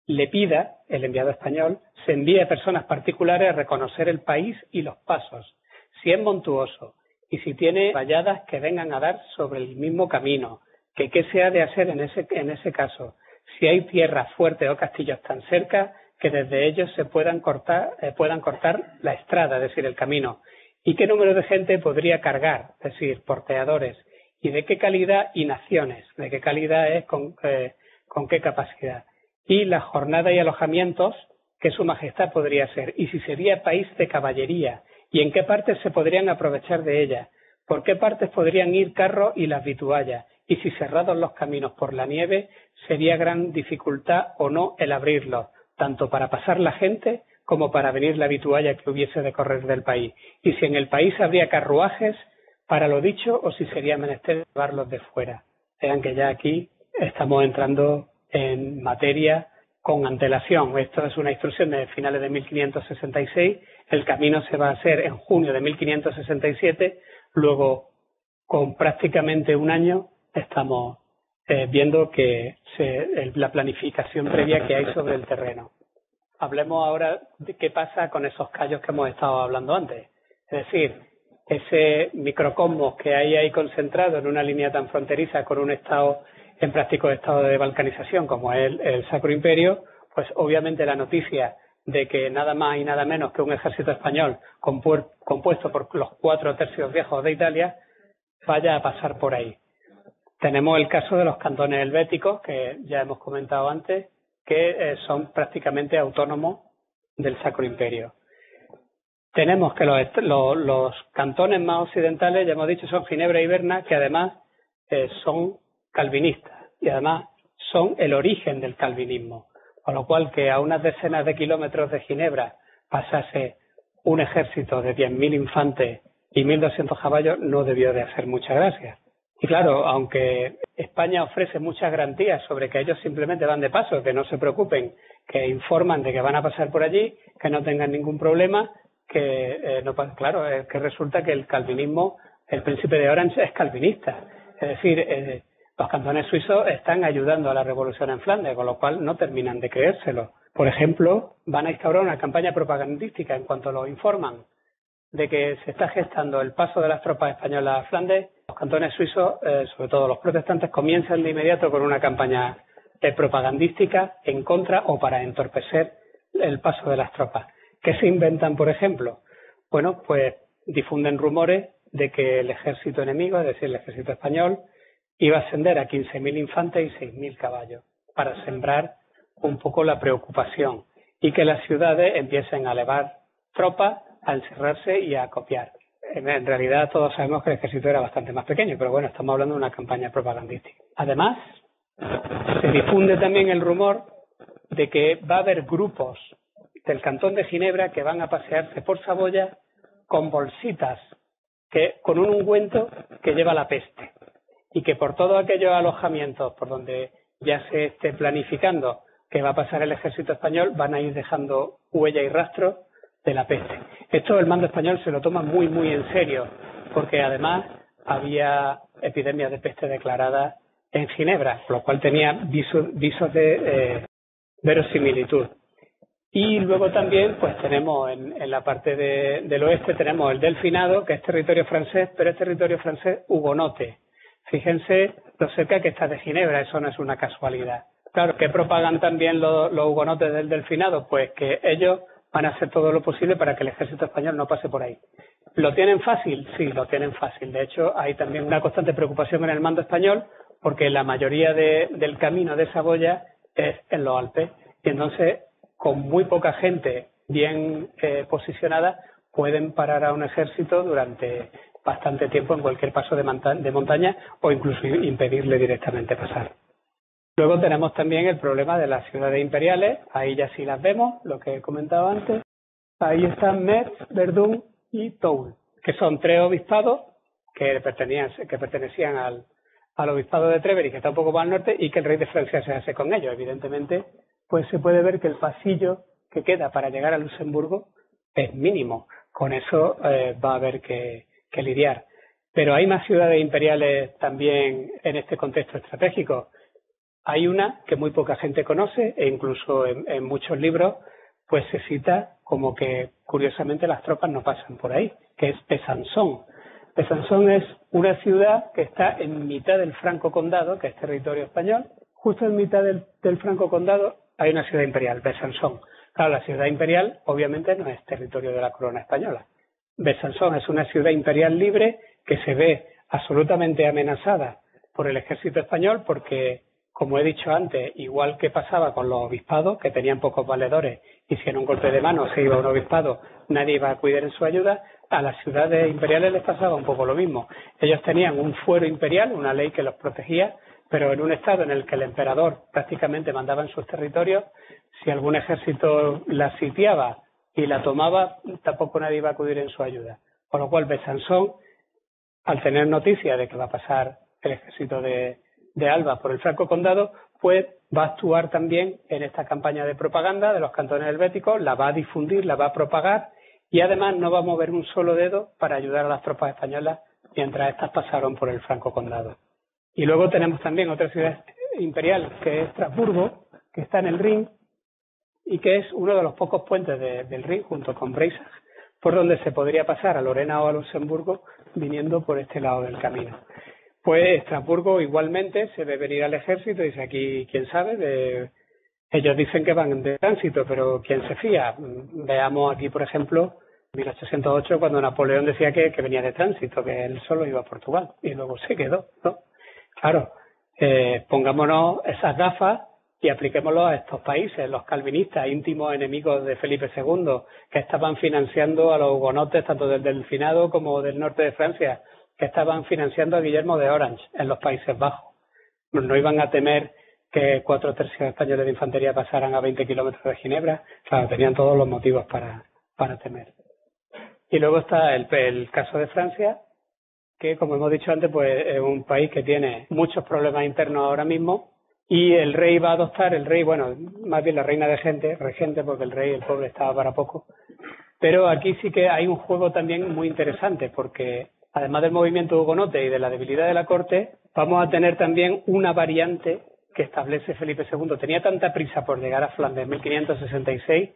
le pida, el enviado español, se envíe a personas particulares a reconocer el país y los pasos, si es montuoso, y si tiene valladas que vengan a dar sobre el mismo camino, que qué se ha de hacer en ese caso, si hay tierras fuertes o castillos tan cerca que desde ellos se puedan cortar la estrada, es decir, el camino, y qué número de gente podría cargar, es decir, porteadores, y de qué calidad y naciones, de qué calidad es con qué capacidad, y la jornada y alojamientos que su majestad podría ser, y si sería país de caballería, y en qué partes se podrían aprovechar de ella, por qué partes podrían ir carros y las vituallas, y si cerrados los caminos por la nieve, sería gran dificultad o no el abrirlos, tanto para pasar la gente como para venir la vitualla que hubiese de correr del país, y si en el país habría carruajes para lo dicho o si sería menester llevarlos de fuera. Vean que ya aquí estamos entrando en materia con antelación. Esto es una instrucción de finales de 1566, el camino se va a hacer en junio de 1567, luego con prácticamente un año estamos viendo que la planificación previa que hay sobre el terreno. Hablemos ahora de qué pasa con esos callos que hemos estado hablando antes. Es decir, ese microcosmos que hay ahí concentrado en una línea tan fronteriza con un estado en práctico estado de balcanización como es el Sacro Imperio, pues obviamente la noticia de que nada más y nada menos que un ejército español compuesto por los 4 tercios viejos de Italia vaya a pasar por ahí. Tenemos el caso de los cantones helvéticos, que ya hemos comentado antes, que son prácticamente autónomos del Sacro Imperio. Tenemos que los cantones más occidentales, ya hemos dicho, son Ginebra y Berna, que además son calvinistas y además son el origen del calvinismo. Con lo cual, que a unas decenas de kilómetros de Ginebra pasase un ejército de 10.000 infantes y 1.200 caballos no debió de hacer mucha gracia. Y claro, aunque España ofrece muchas garantías sobre que ellos simplemente van de paso, que no se preocupen, que informan de que van a pasar por allí, que no tengan ningún problema, que no pasa. Claro, es que resulta que el calvinismo, el príncipe de Orange es calvinista. Es decir, los cantones suizos están ayudando a la revolución en Flandes, con lo cual no terminan de creérselo. Por ejemplo, van a instaurar una campaña propagandística en cuanto lo informan de que se está gestando el paso de las tropas españolas a Flandes. Los cantones suizos, sobre todo los protestantes, comienzan de inmediato con una campaña propagandística en contra o para entorpecer el paso de las tropas. ¿Qué se inventan, por ejemplo? Bueno, pues difunden rumores de que el ejército enemigo, es decir, el ejército español, iba a ascender a 15.000 infantes y 6.000 caballos para sembrar un poco la preocupación y que las ciudades empiecen a elevar tropas, a encerrarse y a copiar. En realidad todos sabemos que el ejército era bastante más pequeño, pero bueno, estamos hablando de una campaña propagandística. Además, se difunde también el rumor de que va a haber grupos del Cantón de Ginebra que van a pasearse por Saboya con bolsitas, con un ungüento que lleva la peste, y que por todos aquellos alojamientos por donde ya se esté planificando que va a pasar el ejército español, van a ir dejando huella y rastro de la peste. Esto el mando español se lo toma muy, muy en serio, porque además había epidemias de peste declaradas en Ginebra, lo cual tenía visos de verosimilitud. Y luego también pues tenemos en la parte del oeste tenemos el Delfinado, que es territorio francés, pero es territorio francés hugonote. Fíjense lo cerca que está de Ginebra, eso no es una casualidad. Claro, ¿qué propagan también los hugonotes del Delfinado? Pues que ellos van a hacer todo lo posible para que el ejército español no pase por ahí. ¿Lo tienen fácil? Sí, lo tienen fácil. De hecho, hay también una constante preocupación en el mando español porque la mayoría del camino de Saboya es en los Alpes. Y entonces, con muy poca gente bien posicionada, pueden parar a un ejército durante bastante tiempo en cualquier paso de montaña o incluso impedirle directamente pasar. Luego tenemos también el problema de las ciudades imperiales, ahí ya sí las vemos, lo que he comentado antes. Ahí están Metz, Verdún y Toul, que son 3 obispados que pertenecían al obispado de Treveri, que está un poco más al norte, y que el rey de Francia se hace con ellos. Evidentemente, pues se puede ver que el pasillo que queda para llegar a Luxemburgo es mínimo. Con eso va a haber que lidiar. Pero hay más ciudades imperiales también en este contexto estratégico. Hay una que muy poca gente conoce e incluso en muchos libros pues se cita como que curiosamente las tropas no pasan por ahí, que es Besançon. Besançon es una ciudad que está en mitad del Franco Condado, que es territorio español. Justo en mitad del Franco Condado hay una ciudad imperial, Besançon. Claro, la ciudad imperial obviamente no es territorio de la corona española. Besançon es una ciudad imperial libre que se ve absolutamente amenazada por el ejército español porque, como he dicho antes, igual que pasaba con los obispados, que tenían pocos valedores, y si en un golpe de mano se iba a un obispado, nadie iba a acudir en su ayuda, a las ciudades imperiales les pasaba un poco lo mismo. Ellos tenían un fuero imperial, una ley que los protegía, pero en un estado en el que el emperador prácticamente mandaba en sus territorios, si algún ejército la sitiaba y la tomaba, tampoco nadie iba a acudir en su ayuda. Por lo cual Besançon, al tener noticia de que va a pasar el ejército de Alba por el Franco Condado, pues va a actuar también en esta campaña de propaganda de los cantones helvéticos, la va a difundir, la va a propagar y además no va a mover un solo dedo para ayudar a las tropas españolas mientras estas pasaron por el Franco Condado. Y luego tenemos también otra ciudad imperial que es Estrasburgo, que está en el Rin y que es uno de los pocos puentes del Rin junto con Breisach por donde se podría pasar a Lorena o a Luxemburgo viniendo por este lado del camino. Pues Estrasburgo igualmente se ve venir al ejército y dice aquí, quién sabe, ellos dicen que van de tránsito, pero ¿quién se fía? Veamos aquí, por ejemplo, 1808, cuando Napoleón decía que venía de tránsito, que él solo iba a Portugal, y luego se quedó, ¿no? Claro, pongámonos esas gafas y apliquémoslo a estos países, los calvinistas, íntimos enemigos de Felipe II, que estaban financiando a los hugonotes tanto del Delfinado como del norte de Francia, que estaban financiando a Guillermo de Orange en los Países Bajos. No iban a temer que 4 tercios españoles de infantería pasaran a 20 kilómetros de Ginebra. Claro, tenían todos los motivos para temer. Y luego está el caso de Francia, que como hemos dicho antes, pues es un país que tiene muchos problemas internos ahora mismo y el rey va a adoptar, bueno, más bien la reina regente, porque el rey, el pobre, estaba para poco. Pero aquí sí que hay un juego también muy interesante, porque además del movimiento hugonote y de la debilidad de la corte, vamos a tener también una variante que establece Felipe II. Tenía tanta prisa por llegar a Flandes en 1566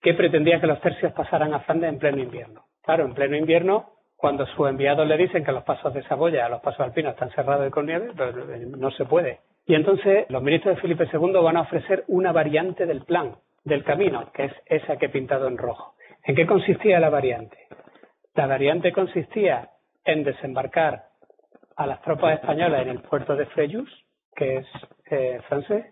que pretendía que los tercios pasaran a Flandes en pleno invierno. Claro, en pleno invierno, cuando sus enviados le dicen que los pasos de Saboya, los pasos alpinos, están cerrados y con nieve, pues no se puede. Y entonces los ministros de Felipe II van a ofrecer una variante del plan, del camino, que es esa que he pintado en rojo. ¿En qué consistía la variante? La variante consistía en desembarcar a las tropas españolas en el puerto de Fréjus, que es francés,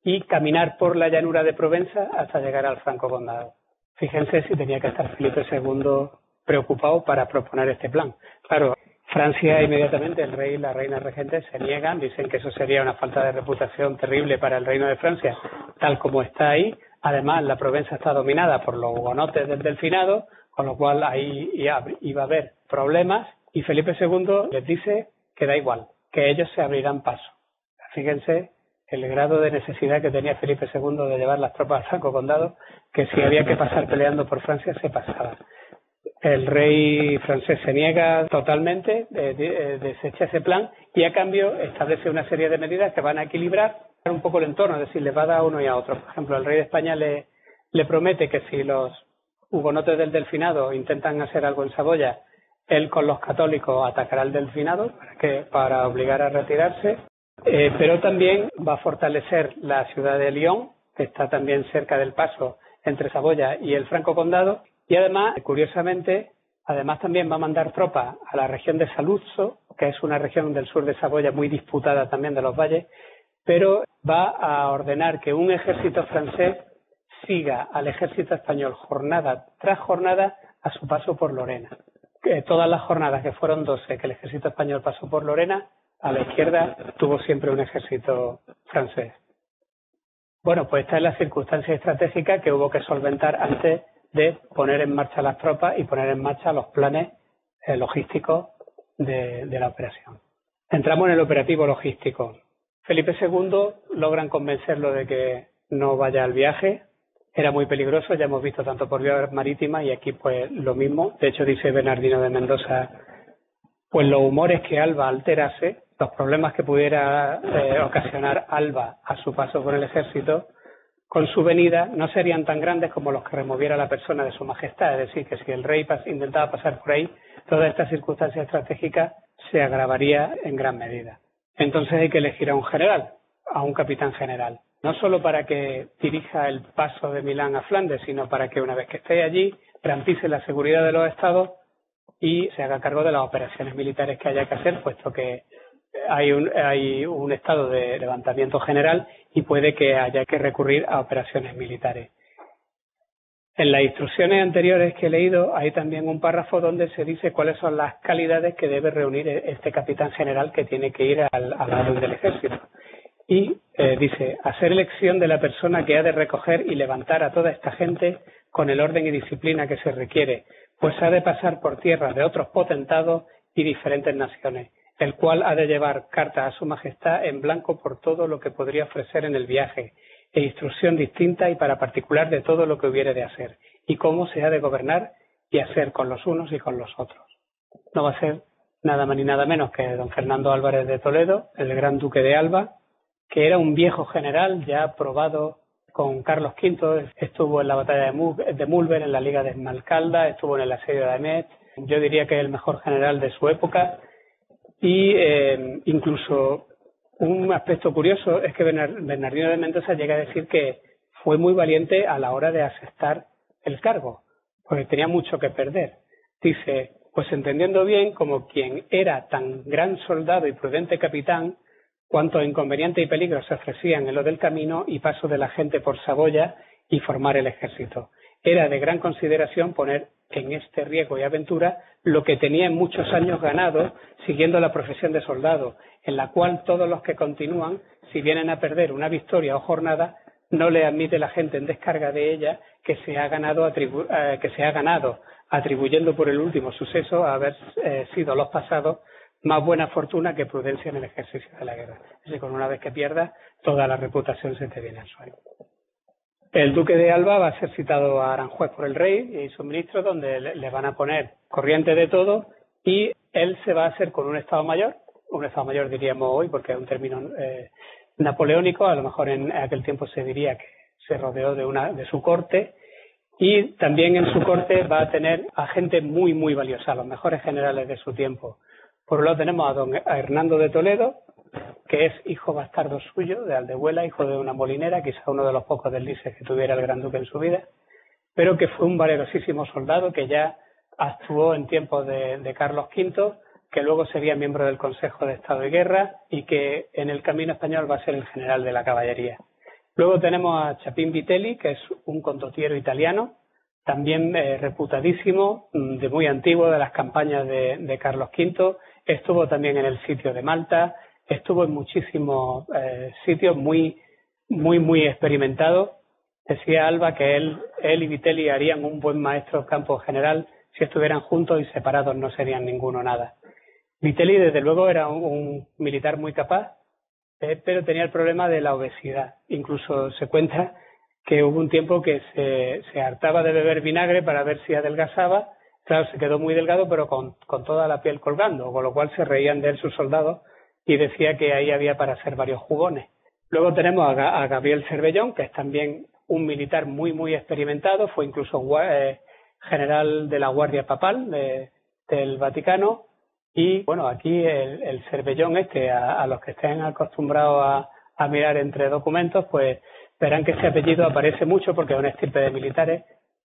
y caminar por la llanura de Provenza hasta llegar al Franco Condado. Fíjense si tenía que estar Felipe II preocupado para proponer este plan. Claro, Francia inmediatamente, el rey y la reina regente se niegan, dicen que eso sería una falta de reputación terrible para el reino de Francia, tal como está ahí. Además, la Provenza está dominada por los hugonotes del Delfinado, con lo cual ahí iba a haber problemas, y Felipe II les dice que da igual, que ellos se abrirán paso. Fíjense el grado de necesidad que tenía Felipe II de llevar las tropas al Franco Condado, que si había que pasar peleando por Francia, se pasaba. El rey francés se niega totalmente, desecha ese plan y a cambio establece una serie de medidas que van a equilibrar un poco el entorno, es decir, le va a dar a uno y a otro. Por ejemplo, el rey de España le promete que si los hugonotes del Delfinado intentan hacer algo en Saboya, él con los católicos atacará al Delfinado para obligar a retirarse, pero también va a fortalecer la ciudad de Lyon, que está también cerca del paso entre Saboya y el Franco Condado, y además, curiosamente, también va a mandar tropas a la región de Saluzzo, que es una región del sur de Saboya muy disputada también de los valles, pero va a ordenar que un ejército francés siga al ejército español jornada tras jornada a su paso por Lorena. Todas las jornadas, que fueron 12, que el ejército español pasó por Lorena, a la izquierda tuvo siempre un ejército francés. Bueno, pues esta es la circunstancia estratégica que hubo que solventar antes de poner en marcha las tropas y poner en marcha los planes logísticos de la operación. Entramos en el operativo logístico. Felipe II logran convencerlo de que no vaya al viaje. Era muy peligroso, ya hemos visto tanto por vía marítima y aquí pues lo mismo. De hecho, dice Bernardino de Mendoza, pues los humores que Alba alterase, los problemas que pudiera ocasionar Alba a su paso por el ejército, con su venida no serían tan grandes como los que removiera la persona de su majestad. Es decir, que si el rey intentaba pasar por ahí, toda esta circunstancia estratégica se agravaría en gran medida. Entonces hay que elegir a un general, a un capitán general, no solo para que dirija el paso de Milán a Flandes, sino para que una vez que esté allí garantice la seguridad de los estados y se haga cargo de las operaciones militares que haya que hacer, puesto que hay un estado de levantamiento general y puede que haya que recurrir a operaciones militares. En las instrucciones anteriores que he leído hay también un párrafo donde se dice cuáles son las calidades que debe reunir este capitán general que tiene que ir al lado del ejército. Y dice, hacer elección de la persona que ha de recoger y levantar a toda esta gente con el orden y disciplina que se requiere, pues ha de pasar por tierras de otros potentados y diferentes naciones, el cual ha de llevar carta a su majestad en blanco por todo lo que podría ofrecer en el viaje, e instrucción distinta y para particular de todo lo que hubiere de hacer, y cómo se ha de gobernar y hacer con los unos y con los otros. No va a ser nada más ni nada menos que don Fernando Álvarez de Toledo, el gran duque de Alba, que era un viejo general ya probado con Carlos V, estuvo en la batalla de Mulver, en la Liga de Esmalcalda, estuvo en el asedio de Amet. Yo diría que es el mejor general de su época. Y incluso un aspecto curioso es que Bernardino de Mendoza llega a decir que fue muy valiente a la hora de aceptar el cargo, porque tenía mucho que perder. Dice, pues entendiendo bien como quien era tan gran soldado y prudente capitán, cuántos inconvenientes y peligros se ofrecían en lo del camino y paso de la gente por Saboya y formar el ejército. Era de gran consideración poner en este riesgo y aventura lo que tenía en muchos años ganado siguiendo la profesión de soldado, en la cual todos los que continúan, si vienen a perder una victoria o jornada, no le admite la gente en descarga de ella que se ha ganado atribuyendo por el último suceso a haber sido los pasados más buena fortuna que prudencia en el ejercicio de la guerra. Es decir, con una vez que pierdas, toda la reputación se te viene al suelo. El duque de Alba va a ser citado a Aranjuez por el rey y sus ministros, donde le van a poner corriente de todo, y él se va a hacer con un estado mayor diríamos hoy, porque es un término napoleónico, a lo mejor en aquel tiempo se diría que se rodeó de su corte, y también en su corte va a tener a gente muy, muy valiosa, los mejores generales de su tiempo. Por un lado tenemos a Hernando de Toledo, que es hijo bastardo suyo, de Aldehuela, hijo de una molinera, quizá uno de los pocos deslices que tuviera el gran duque en su vida. pero que fue un valerosísimo soldado que ya actuó en tiempos de Carlos V, que luego sería miembro del Consejo de Estado de Guerra y que en el camino español va a ser el general de la caballería. Luego tenemos a Chapin Vitelli, que es un condottiero italiano, también reputadísimo, de muy antiguo, de las campañas de Carlos V. Estuvo también en el sitio de Malta, estuvo en muchísimos sitios, muy experimentado. Decía Alba que él y Vitelli harían un buen maestro campo general si estuvieran juntos y separados no serían ninguno nada. Vitelli, desde luego, era un militar muy capaz, pero tenía el problema de la obesidad. Incluso se cuenta que hubo un tiempo que se hartaba de beber vinagre para ver si adelgazaba. Claro, se quedó muy delgado, pero con toda la piel colgando, con lo cual se reían de él sus soldados y decía que ahí había para hacer varios jugones. Luego tenemos a Gabriel Cervellón, que es también un militar muy experimentado, fue incluso general de la Guardia Papal del Vaticano. Y bueno, aquí el Cervellón a los que estén acostumbrados a mirar entre documentos, pues verán que ese apellido aparece mucho porque es una estirpe de militares.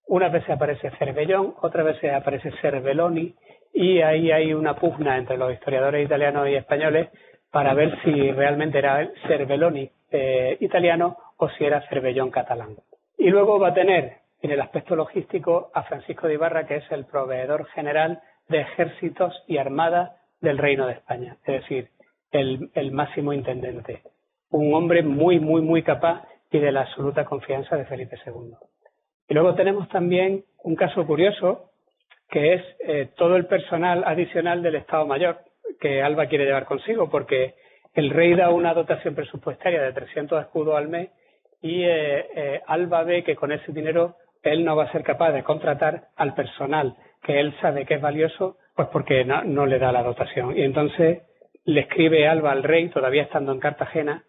Unas veces aparece Cervellón, otras veces aparece Cervelloni, y ahí hay una pugna entre los historiadores italianos y españoles para ver si realmente era Cervelloni italiano o si era Cervellón catalán. Y luego va a tener en el aspecto logístico a Francisco de Ibarra, que es el proveedor general de ejércitos y armadas del Reino de España, es decir, el máximo intendente. Un hombre muy capaz y de la absoluta confianza de Felipe II. Y luego tenemos también un caso curioso, que es todo el personal adicional del Estado Mayor, que Alba quiere llevar consigo, porque el rey da una dotación presupuestaria de 300 escudos al mes y Alba ve que con ese dinero él no va a ser capaz de contratar al personal que él sabe que es valioso, pues porque no le da la dotación. Y entonces le escribe Alba al rey, todavía estando en Cartagena: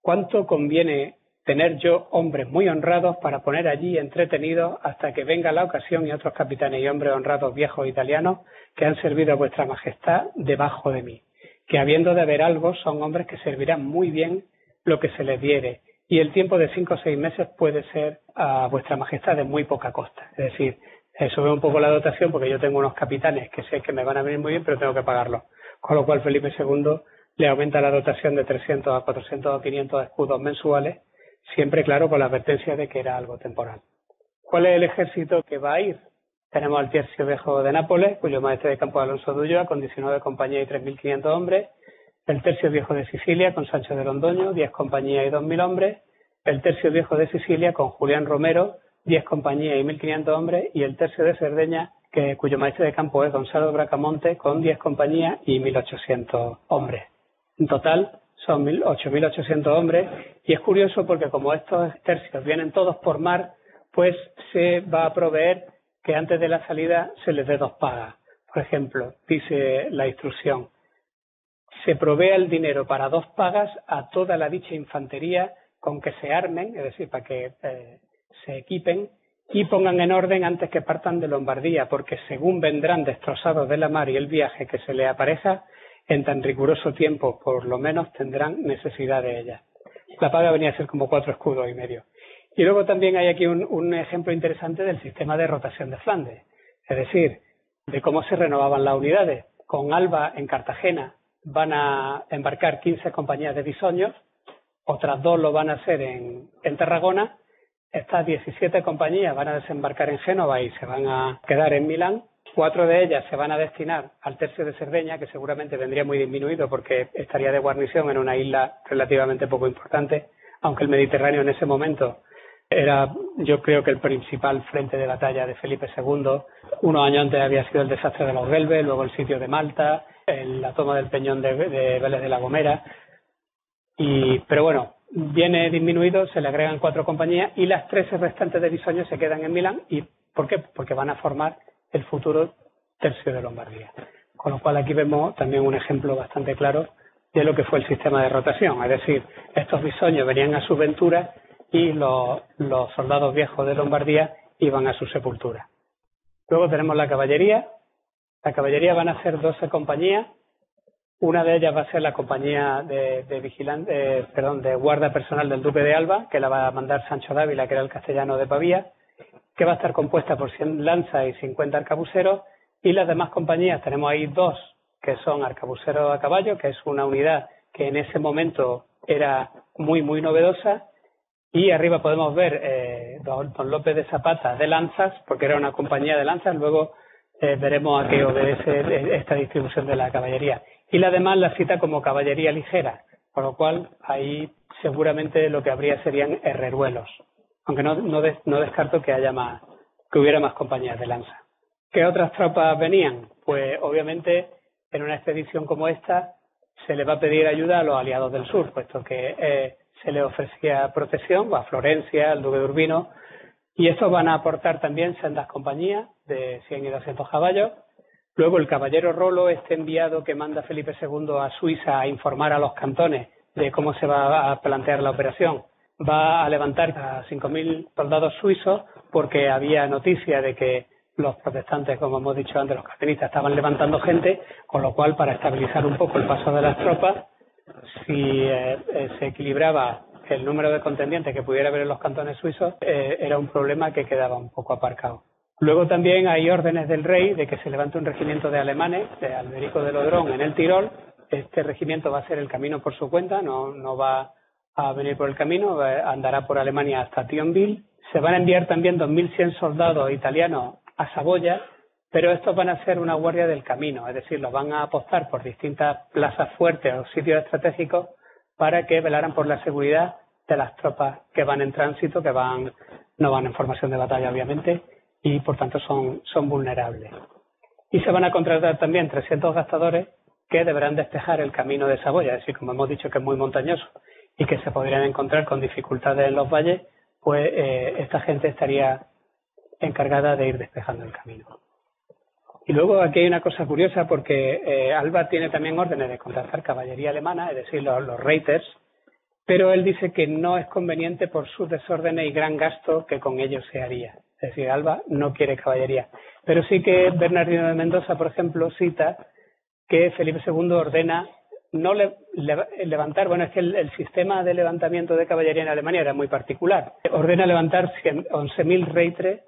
¿cuánto conviene tener yo hombres muy honrados para poner allí entretenidos hasta que venga la ocasión, y otros capitanes y hombres honrados viejos italianos que han servido a vuestra majestad debajo de mí? Que habiendo de haber algo, son hombres que servirán muy bien lo que se les diere, y el tiempo de 5 o 6 meses puede ser a vuestra majestad de muy poca costa. Es decir, sube un poco la dotación porque yo tengo unos capitanes que sé que me van a venir muy bien, pero tengo que pagarlos. Con lo cual Felipe II le aumenta la dotación de 300 a 400 o 500 escudos mensuales, siempre claro con la advertencia de que era algo temporal. ¿Cuál es el ejército que va a ir? Tenemos al Tercio Viejo de Nápoles, cuyo maestre de campo Alonso de Ulloa, con 19 compañías y 3.500 hombres. El Tercio Viejo de Sicilia, con Sancho de Londoño, 10 compañías y 2.000 hombres. El Tercio Viejo de Sicilia, con Julián Romero, 10 compañías y 1.500 hombres. Y el Tercio de Cerdeña, cuyo maestre de campo es Gonzalo Bracamonte, con 10 compañías y 1.800 hombres. En total son 8.800 hombres, y es curioso porque como estos tercios vienen todos por mar, pues se va a proveer que antes de la salida se les dé 2 pagas. Por ejemplo, dice la instrucción: se provea el dinero para 2 pagas a toda la dicha infantería con que se armen, es decir, para que se equipen y pongan en orden antes que partan de Lombardía, porque según vendrán destrozados de la mar y el viaje que se les apareja, en tan riguroso tiempo por lo menos tendrán necesidad de ella. La paga venía a ser como 4 escudos y medio. Y luego también hay aquí un ejemplo interesante del sistema de rotación de Flandes, es decir, de cómo se renovaban las unidades. Con Alba en Cartagena van a embarcar 15 compañías de bisoños, otras 2 lo van a hacer en Tarragona, estas 17 compañías van a desembarcar en Génova y se van a quedar en Milán. 4 de ellas se van a destinar al Tercio de Cerdeña, que seguramente vendría muy disminuido porque estaría de guarnición en una isla relativamente poco importante, aunque el Mediterráneo en ese momento era, yo creo que el principal frente de batalla de Felipe II. Unos años antes había sido el desastre de los Belves, luego el sitio de Malta, la toma del peñón de Vélez de la Gomera. Pero bueno, viene disminuido, se le agregan 4 compañías y las 13 restantes de bisoño se quedan en Milán. ¿Y por qué? Porque van a formar el futuro Tercio de Lombardía. Con lo cual aquí vemos también un ejemplo bastante claro de lo que fue el sistema de rotación. Es decir, estos bisoños venían a su ventura y los soldados viejos de Lombardía iban a su sepultura. Luego tenemos la caballería. La caballería van a ser 12 compañías. Una de ellas va a ser la compañía de guarda personal del Duque de Alba, que la va a mandar Sancho Dávila, que era el castellano de Pavía. que va a estar compuesta por 100 lanzas y 50 arcabuceros, y las demás compañías tenemos ahí 2 que son arcabuceros a caballo, que es una unidad que en ese momento era muy novedosa, y arriba podemos ver don López de Zapata de lanzas, porque era una compañía de lanzas. Luego veremos a qué obedece esta distribución de la caballería, y la demás la cita como caballería ligera, por lo cual ahí seguramente lo que habría serían herreruelos, aunque no descarto que hubiera más compañías de lanza. ¿Qué otras tropas venían? Pues obviamente en una expedición como esta se le va a pedir ayuda a los aliados del sur, puesto que se le ofrecía protección a Florencia, al duque de Urbino, y estos van a aportar también sendas compañías de 100 y 200 caballos. Luego el caballero Rolo, este enviado que manda Felipe II a Suiza a informar a los cantones de cómo se va a plantear la operación, va a levantar a 5.000 soldados suizos, porque había noticia de que los protestantes, como hemos dicho antes, los calvinistas, estaban levantando gente, con lo cual, para estabilizar un poco el paso de las tropas, si se equilibraba el número de contendientes que pudiera haber en los cantones suizos, era un problema que quedaba un poco aparcado. Luego también hay órdenes del rey de que se levante un regimiento de alemanes, de Alberico de Lodrón, en el Tirol. Este regimiento va a hacer el camino por su cuenta, no va a venir por el camino, andará por Alemania hasta Thionville. Se van a enviar también 2.100 soldados italianos a Saboya, pero estos van a ser una guardia del camino, es decir, los van a apostar por distintas plazas fuertes o sitios estratégicos para que velaran por la seguridad de las tropas que van en tránsito, no van en formación de batalla, obviamente, y por tanto son vulnerables. Y se van a contratar también 300 gastadores que deberán despejar el camino de Saboya, es decir, como hemos dicho que es muy montañoso y que se podrían encontrar con dificultades en los valles, pues esta gente estaría encargada de ir despejando el camino. Y luego aquí hay una cosa curiosa, porque Alba tiene también órdenes de contratar caballería alemana, es decir, los reiters, pero él dice que no es conveniente por sus desórdenes y gran gasto que con ellos se haría. Es decir, Alba no quiere caballería. Pero sí que Bernardino de Mendoza, por ejemplo, cita que Felipe II ordena no levantar, bueno, es que el sistema de levantamiento de caballería en Alemania era muy particular. Ordena levantar 11.000 reitres,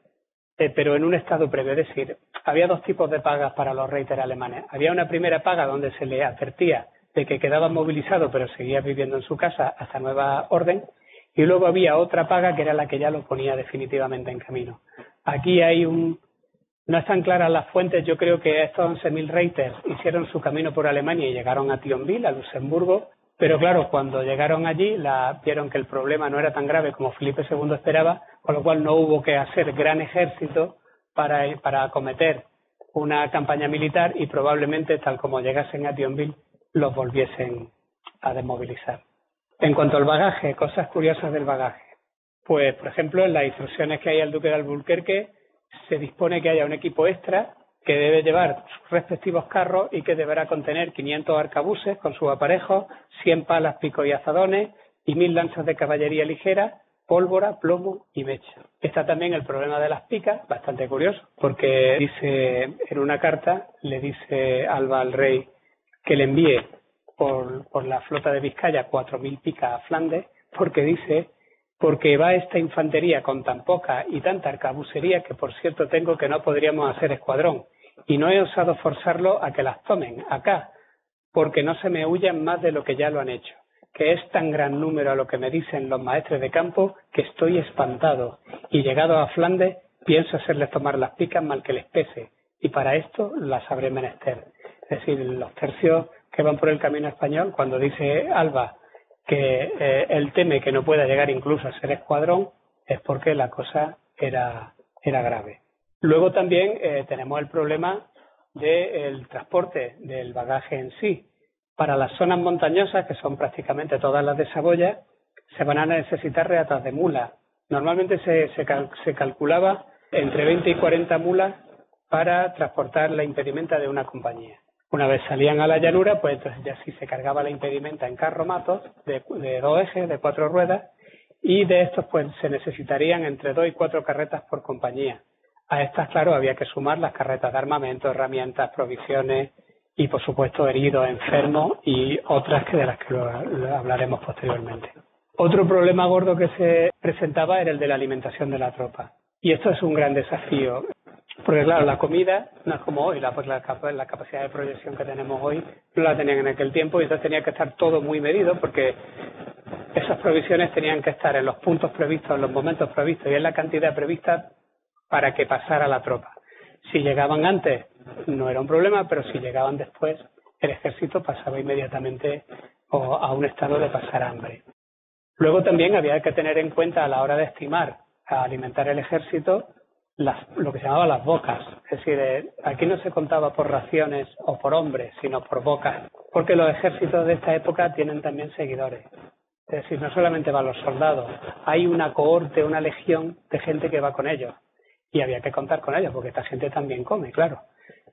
pero en un estado previo. Es decir, había 2 tipos de pagas para los reiters alemanes. Había una primera paga donde se le advertía de que quedaba movilizado pero seguía viviendo en su casa hasta nueva orden, y luego había otra paga que era la que ya lo ponía definitivamente en camino. Aquí no están claras las fuentes. Yo creo que estos 11.000 reiters hicieron su camino por Alemania y llegaron a Thionville, a Luxemburgo, pero claro, cuando llegaron allí vieron que el problema no era tan grave como Felipe II esperaba, con lo cual no hubo que hacer gran ejército para acometer una campaña militar, y probablemente, tal como llegasen a Thionville, los volviesen a desmovilizar. En cuanto al bagaje, cosas curiosas del bagaje. Pues, por ejemplo, en las instrucciones que hay al duque de Alburquerque se dispone que haya un equipo extra que debe llevar sus respectivos carros y que deberá contener 500 arcabuces con sus aparejos, 100 palas, picos y azadones y 1.000 lanzas de caballería ligera, pólvora, plomo y mecha. Está también el problema de las picas, bastante curioso, porque dice en una carta, le dice Alba al rey que le envíe por la flota de Vizcaya 4.000 picas a Flandes, porque va esta infantería con tan poca y tanta arcabucería que, por cierto, tengo que no podríamos hacer escuadrón, y no he osado forzarlo a que las tomen acá, porque no se me huyan más de lo que ya lo han hecho, que es tan gran número a lo que me dicen los maestres de campo que estoy espantado, y llegado a Flandes pienso hacerles tomar las picas mal que les pese, y para esto las habré menester. Es decir, los tercios que van por el camino español, cuando dice Alba que él teme que no pueda llegar incluso a ser escuadrón, es porque la cosa era grave. Luego también tenemos el problema del transporte del bagaje en sí. Para las zonas montañosas, que son prácticamente todas las de Saboya, se van a necesitar reatas de mulas. Normalmente se calculaba entre 20 y 40 mulas para transportar la impedimenta de una compañía. Una vez salían a la llanura, pues entonces ya sí se cargaba la impedimenta en carromatos de 2 ejes, de 4 ruedas, y de estos pues se necesitarían entre 2 y 4 carretas por compañía. A estas, claro, había que sumar las carretas de armamento, herramientas, provisiones y, por supuesto, heridos, enfermos y otras de las que lo hablaremos posteriormente. Otro problema gordo que se presentaba era el de la alimentación de la tropa. Y esto es un gran desafío, porque claro, la comida no es como hoy, la capacidad de proyección que tenemos hoy no la tenían en aquel tiempo, y entonces tenía que estar todo muy medido, porque esas provisiones tenían que estar en los puntos previstos, en los momentos previstos y en la cantidad prevista para que pasara la tropa. Si llegaban antes no era un problema, pero si llegaban después, el ejército pasaba inmediatamente a un estado de pasar hambre. Luego también había que tener en cuenta a la hora de estimar a alimentar el ejército lo que se llamaba las bocas. Es decir, aquí no se contaba por raciones o por hombres, sino por bocas, porque los ejércitos de esta época tienen también seguidores. Es decir, no solamente van los soldados, hay una cohorte, una legión de gente que va con ellos. Y había que contar con ellos, porque esta gente también come, claro.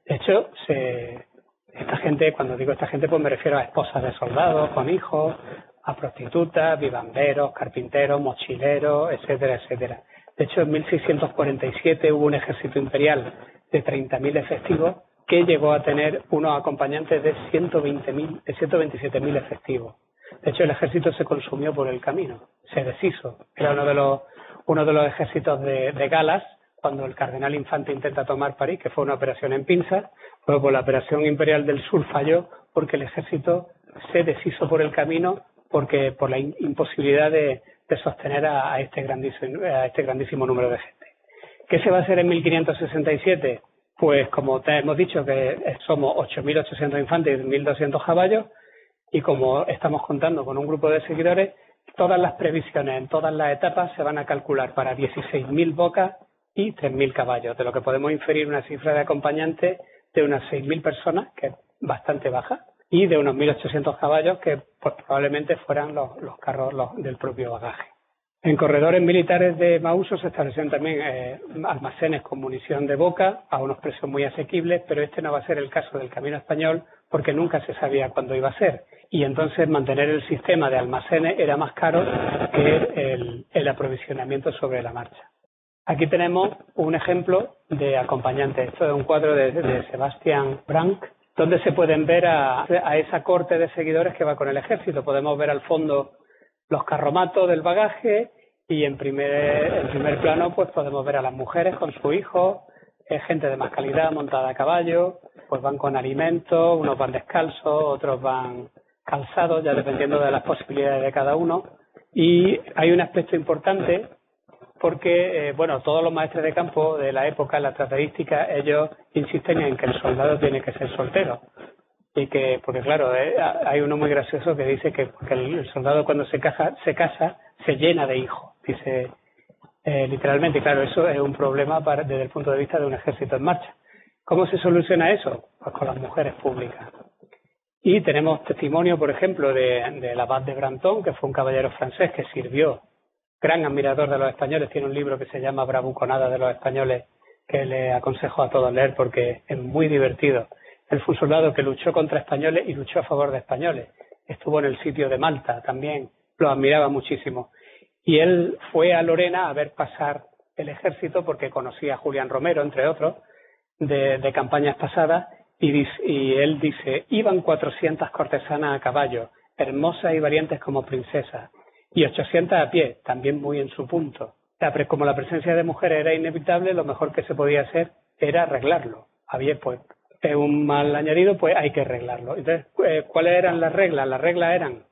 De hecho, esta gente, cuando digo esta gente, pues me refiero a esposas de soldados, con hijos, a prostitutas, vivanderos, carpinteros, mochileros, etcétera, etcétera. De hecho, en 1647 hubo un ejército imperial de 30.000 efectivos que llegó a tener unos acompañantes de 127.000 efectivos. De hecho, el ejército se consumió por el camino, se deshizo. Era uno de los ejércitos de Galas, cuando el cardenal Infante intenta tomar París, que fue una operación en pinzas. Luego, pues la operación imperial del sur falló porque el ejército se deshizo por el camino, porque por la imposibilidad de sostener a este grandísimo número de gente. ¿Qué se va a hacer en 1567? Pues como te hemos dicho, que somos 8.800 infantes y 1.200 caballos, y como estamos contando con un grupo de seguidores, todas las previsiones en todas las etapas se van a calcular para 16.000 bocas y 3.000 caballos, de lo que podemos inferir una cifra de acompañantes de unas 6.000 personas, que es bastante baja, y de unos 1.800 caballos, que pues probablemente fueran los carros del propio bagaje. En corredores militares de Mauso se establecen también almacenes con munición de boca a unos precios muy asequibles, pero este no va a ser el caso del Camino Español, porque nunca se sabía cuándo iba a ser, y entonces mantener el sistema de almacenes era más caro que el aprovisionamiento sobre la marcha. Aquí tenemos un ejemplo de acompañantes. Esto es un cuadro de Sebastian Brandt, donde se pueden ver a esa corte de seguidores que va con el ejército. Podemos ver al fondo los carromatos del bagaje, y en primer plano pues podemos ver a las mujeres con sus hijos, gente de más calidad montada a caballo, pues van con alimentos, unos van descalzos, otros van calzados, ya dependiendo de las posibilidades de cada uno. Y hay un aspecto importante, porque todos los maestres de campo de la época, en la tratadística, ellos insisten en que el soldado tiene que ser soltero. Y porque claro, hay uno muy gracioso que dice que el soldado cuando se casa se llena de hijos, dice literalmente. Claro, eso es un problema desde el punto de vista de un ejército en marcha. ¿Cómo se soluciona eso? Pues con las mujeres públicas. Y tenemos testimonio, por ejemplo, del abad de Brantón, que fue un caballero francés que sirvió, gran admirador de los españoles. Tiene un libro que se llama Bravuconada de los españoles, que le aconsejo a todos leer porque es muy divertido. Él fue un soldado que luchó contra españoles y luchó a favor de españoles. Estuvo en el sitio de Malta también, lo admiraba muchísimo. Y él fue a Lorena a ver pasar el ejército porque conocía a Julián Romero, entre otros, de campañas pasadas, y él dice: iban 400 cortesanas a caballo, hermosas y valientes como princesas, y 800 a pie, también muy en su punto. Como la presencia de mujeres era inevitable, lo mejor que se podía hacer era arreglarlo. Había pues un mal añadido, pues hay que arreglarlo. Entonces, ¿cuáles eran las reglas? Las reglas eran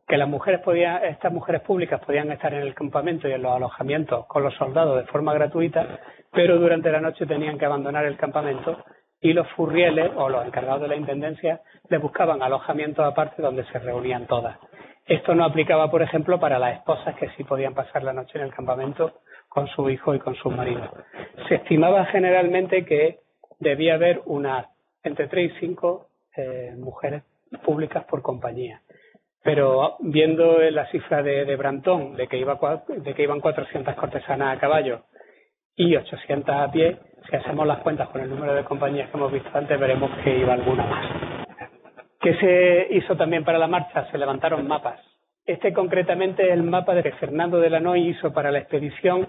que estas mujeres públicas podían estar en el campamento y en los alojamientos con los soldados de forma gratuita, pero durante la noche tenían que abandonar el campamento, y los furrieles o los encargados de la intendencia les buscaban alojamientos aparte donde se reunían todas. Esto no aplicaba, por ejemplo, para las esposas, que sí podían pasar la noche en el campamento con su hijo y con sus maridos. Se estimaba generalmente que debía haber entre 3 y 5 mujeres públicas por compañía. Pero viendo la cifra de Brantón, de que iban 400 cortesanas a caballo y 800 a pie, si hacemos las cuentas con el número de compañías que hemos visto antes, veremos que iba alguna más. ¿Qué se hizo también para la marcha? Se levantaron mapas. Este concretamente es el mapa que Fernando de Lannoy hizo para la expedición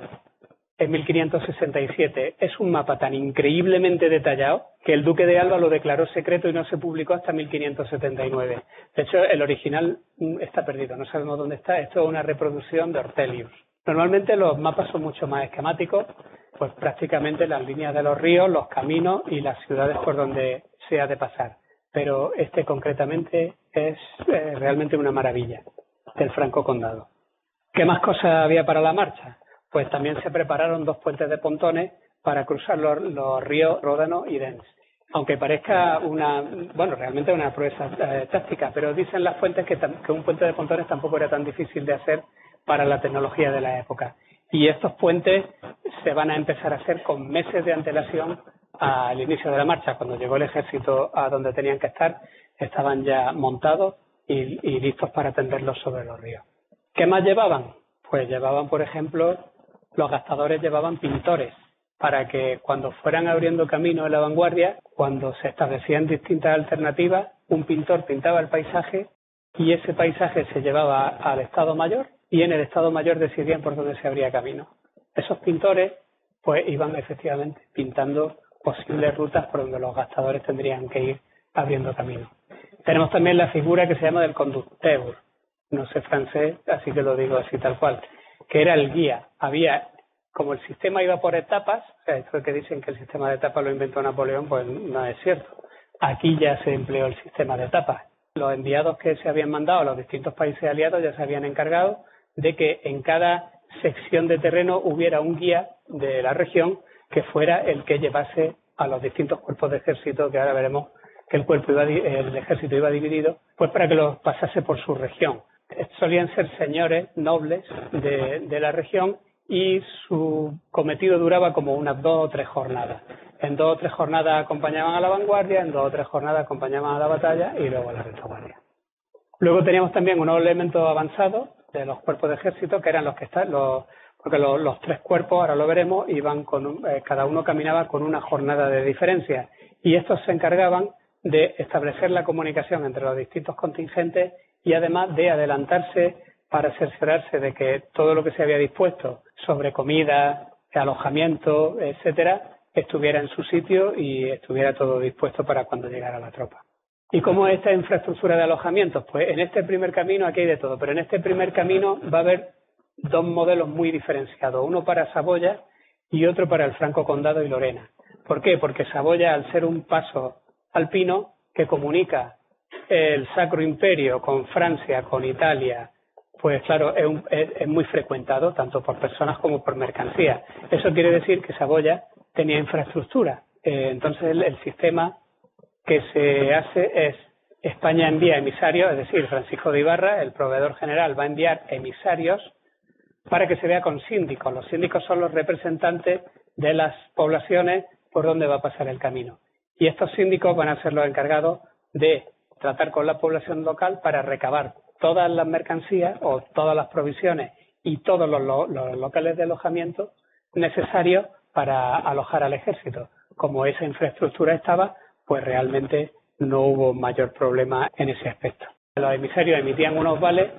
en 1567. Es un mapa tan increíblemente detallado que el duque de Alba lo declaró secreto y no se publicó hasta 1579. De hecho, el original está perdido, no sabemos dónde está. Esto es una reproducción de Ortelius. Normalmente los mapas son mucho más esquemáticos, pues prácticamente las líneas de los ríos, los caminos y las ciudades por donde se ha de pasar. Pero este concretamente es realmente una maravilla del Franco Condado. ¿Qué más cosas había para la marcha? Pues también se prepararon 2 puentes de pontones para cruzar los ríos Ródano y Dens. Aunque parezca realmente una proeza táctica, pero dicen las fuentes que un puente de pontones tampoco era tan difícil de hacer para la tecnología de la época. Y estos puentes se van a empezar a hacer con meses de antelación al inicio de la marcha. Cuando llegó el ejército a donde tenían que estar, estaban ya montados y listos para tenderlos sobre los ríos. ¿Qué más llevaban? Pues llevaban, por ejemplo, los gastadores llevaban pintores para que cuando fueran abriendo camino en la vanguardia, cuando se establecían distintas alternativas, un pintor pintaba el paisaje y ese paisaje se llevaba al Estado Mayor y en el Estado Mayor decidían por dónde se abría camino. Esos pintores pues iban efectivamente pintando posibles rutas por donde los gastadores tendrían que ir abriendo camino. Tenemos también la figura que se llama del conducteur, no sé francés, así que lo digo así tal cual, que era el guía. Como el sistema iba por etapas, o sea, esto que dicen que el sistema de etapas lo inventó Napoleón, pues no es cierto. Aquí ya se empleó el sistema de etapas. Los enviados que se habían mandado a los distintos países aliados ya se habían encargado de que en cada sección de terreno hubiera un guía de la región que fuera el que llevase a los distintos cuerpos de ejército, que ahora veremos que el ejército iba dividido, pues para que los pasase por su región. Solían ser señores nobles de la región y su cometido duraba como unas 2 o 3 jornadas. En 2 o 3 jornadas acompañaban a la vanguardia, en 2 o 3 jornadas acompañaban a la batalla y luego a la retaguardia. Luego teníamos también unos elementos avanzados de los cuerpos de ejército, que eran porque los 3 cuerpos, ahora lo veremos, iban cada uno caminaba con una jornada de diferencia, y estos se encargaban de establecer la comunicación entre los distintos contingentes y además de adelantarse para cerciorarse de que todo lo que se había dispuesto sobre comida, alojamiento, etcétera, estuviera en su sitio y estuviera todo dispuesto para cuando llegara la tropa. ¿Y cómo es esta infraestructura de alojamientos? Pues en este primer camino aquí hay de todo, pero en este primer camino va a haber 2 modelos muy diferenciados, uno para Saboya y otro para el Franco Condado y Lorena. ¿Por qué? Porque Saboya, al ser un paso alpino que comunica el Sacro Imperio con Francia, con Italia, pues claro, es muy frecuentado tanto por personas como por mercancías. Eso quiere decir que Saboya tenía infraestructura. Entonces el sistema que se hace es: España envía emisarios, es decir, Francisco de Ibarra, el proveedor general, va a enviar emisarios para que se vea con síndicos. Los síndicos son los representantes de las poblaciones por donde va a pasar el camino. Y estos síndicos van a ser los encargados de tratar con la población local para recabar todas las mercancías o todas las provisiones y todos los locales de alojamiento necesarios para alojar al ejército. Como esa infraestructura estaba, pues realmente no hubo mayor problema en ese aspecto. Los emisarios emitían unos vales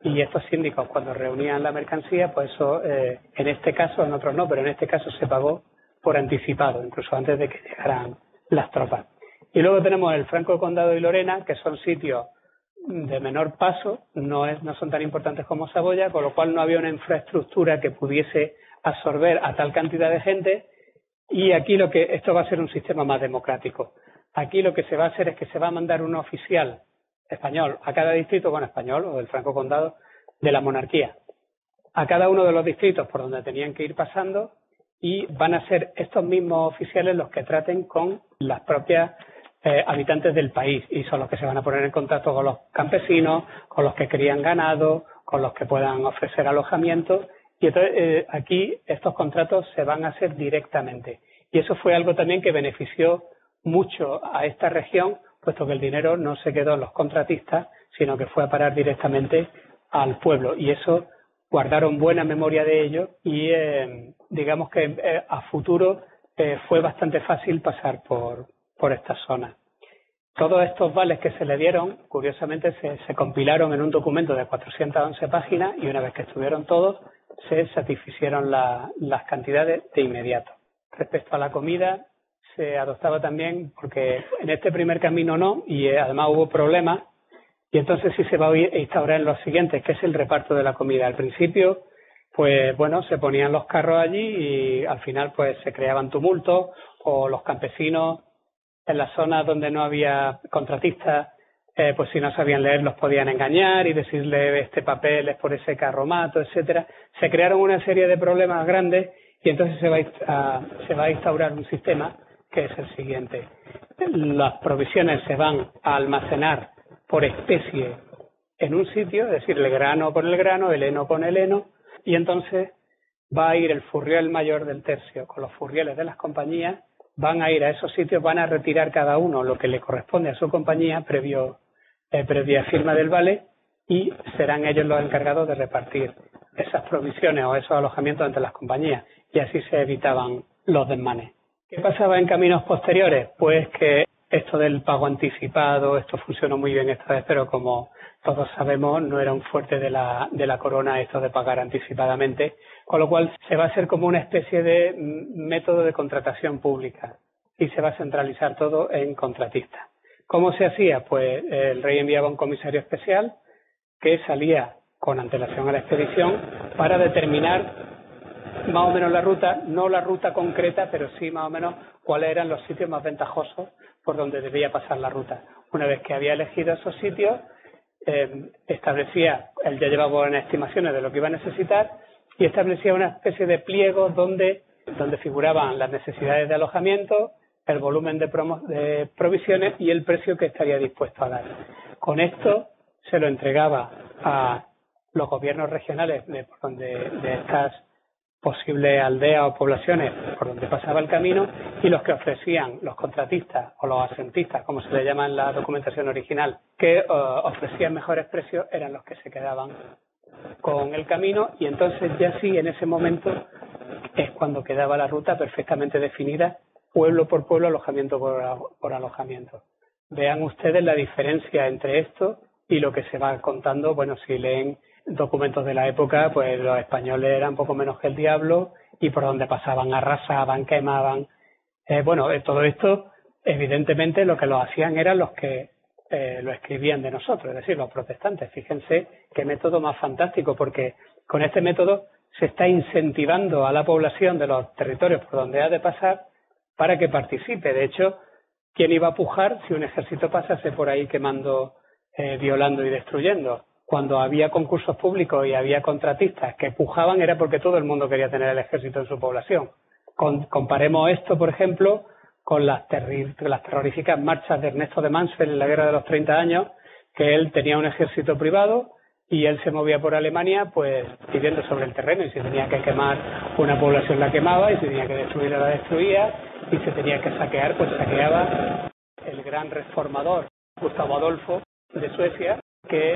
y estos síndicos, cuando reunían la mercancía, pues eso, en este caso, en otros no, pero en este caso se pagó por anticipado, incluso antes de que llegaran las tropas. Y luego tenemos el Franco Condado y Lorena, que son sitios de menor paso, no son tan importantes como Saboya, con lo cual no había una infraestructura que pudiese absorber a tal cantidad de gente, y aquí esto va a ser un sistema más democrático. Aquí lo que se va a hacer es que se va a mandar un oficial español a cada distrito, español o del Franco Condado, de la monarquía, a cada uno de los distritos por donde tenían que ir pasando, y van a ser estos mismos oficiales los que traten con las propias habitantes del país, y son los que se van a poner en contacto con los campesinos, con los que crían ganado, con los que puedan ofrecer alojamiento, y entonces aquí estos contratos se van a hacer directamente, y eso fue algo también que benefició mucho a esta región, puesto que el dinero no se quedó en los contratistas, sino que fue a parar directamente al pueblo, y eso guardaron buena memoria de ello, y digamos que a futuro fue bastante fácil pasar por esta zona. Todos estos vales que se le dieron, curiosamente, se compilaron en un documento de 411 páginas, y una vez que estuvieron todos, se satisficieron las cantidades de inmediato. Respecto a la comida, se adoptaba también, porque en este primer camino no, y además hubo problemas, y entonces sí se va a instaurar en los siguientes, que es el reparto de la comida. Al principio pues bueno, se ponían los carros allí y al final pues se creaban tumultos, o los campesinos en las zonas donde no había contratistas, pues si no sabían leer los podían engañar y decirle este papel es por ese carromato, etcétera. Se crearon una serie de problemas grandes y entonces se va a instaurar un sistema que es el siguiente. Las provisiones se van a almacenar por especie en un sitio, es decir, el grano con el grano, el heno con el heno, y entonces va a ir el furriel mayor del tercio con los furrieles de las compañías, van a ir a esos sitios, van a retirar cada uno lo que le corresponde a su compañía previa firma del vale, y serán ellos los encargados de repartir esas provisiones o esos alojamientos entre las compañías, y así se evitaban los desmanes. ¿Qué pasaba en caminos posteriores? Pues que esto del pago anticipado, esto funcionó muy bien esta vez, pero como todos sabemos, no era un fuerte de la corona esto de pagar anticipadamente, con lo cual se va a hacer como una especie de método de contratación pública y se va a centralizar todo en contratistas. ¿Cómo se hacía? Pues el rey enviaba un comisario especial que salía con antelación a la expedición para determinar más o menos la ruta, no la ruta concreta, pero sí más o menos cuáles eran los sitios más ventajosos por donde debía pasar la ruta. Una vez que había elegido esos sitios, establecía, él ya llevaba unas estimaciones de lo que iba a necesitar y establecía una especie de pliegos donde figuraban las necesidades de alojamiento, el volumen de provisiones y el precio que estaría dispuesto a dar. Con esto se lo entregaba a los gobiernos regionales de estas posibles aldeas o poblaciones por donde pasaba el camino, y los que ofrecían, los contratistas o los asentistas, como se le llama en la documentación original, que ofrecían mejores precios, eran los que se quedaban con el camino, y entonces ya sí, en ese momento es cuando quedaba la ruta perfectamente definida, pueblo por pueblo, alojamiento por alojamiento. Vean ustedes la diferencia entre esto y lo que se va contando. Bueno, si leen documentos de la época, pues los españoles eran poco menos que el diablo, y por donde pasaban arrasaban, quemaban. Todo esto, evidentemente, lo que lo hacían eran los que lo escribían de nosotros, es decir, los protestantes. Fíjense qué método más fantástico, porque con este método se está incentivando a la población de los territorios por donde ha de pasar para que participe. De hecho, ¿quién iba a pujar si un ejército pasase por ahí quemando, violando y destruyendo? Cuando había concursos públicos y había contratistas que pujaban, era porque todo el mundo quería tener el ejército en su población. Comparemos esto, por ejemplo, con las terroríficas marchas de Ernesto de Mansfeld en la Guerra de los 30 años, que él tenía un ejército privado y él se movía por Alemania pues viviendo sobre el terreno, y si tenía que quemar una población la quemaba, y si tenía que destruirla la destruía, y si tenía que saquear pues saqueaba. El gran reformador Gustavo Adolfo de Suecia, que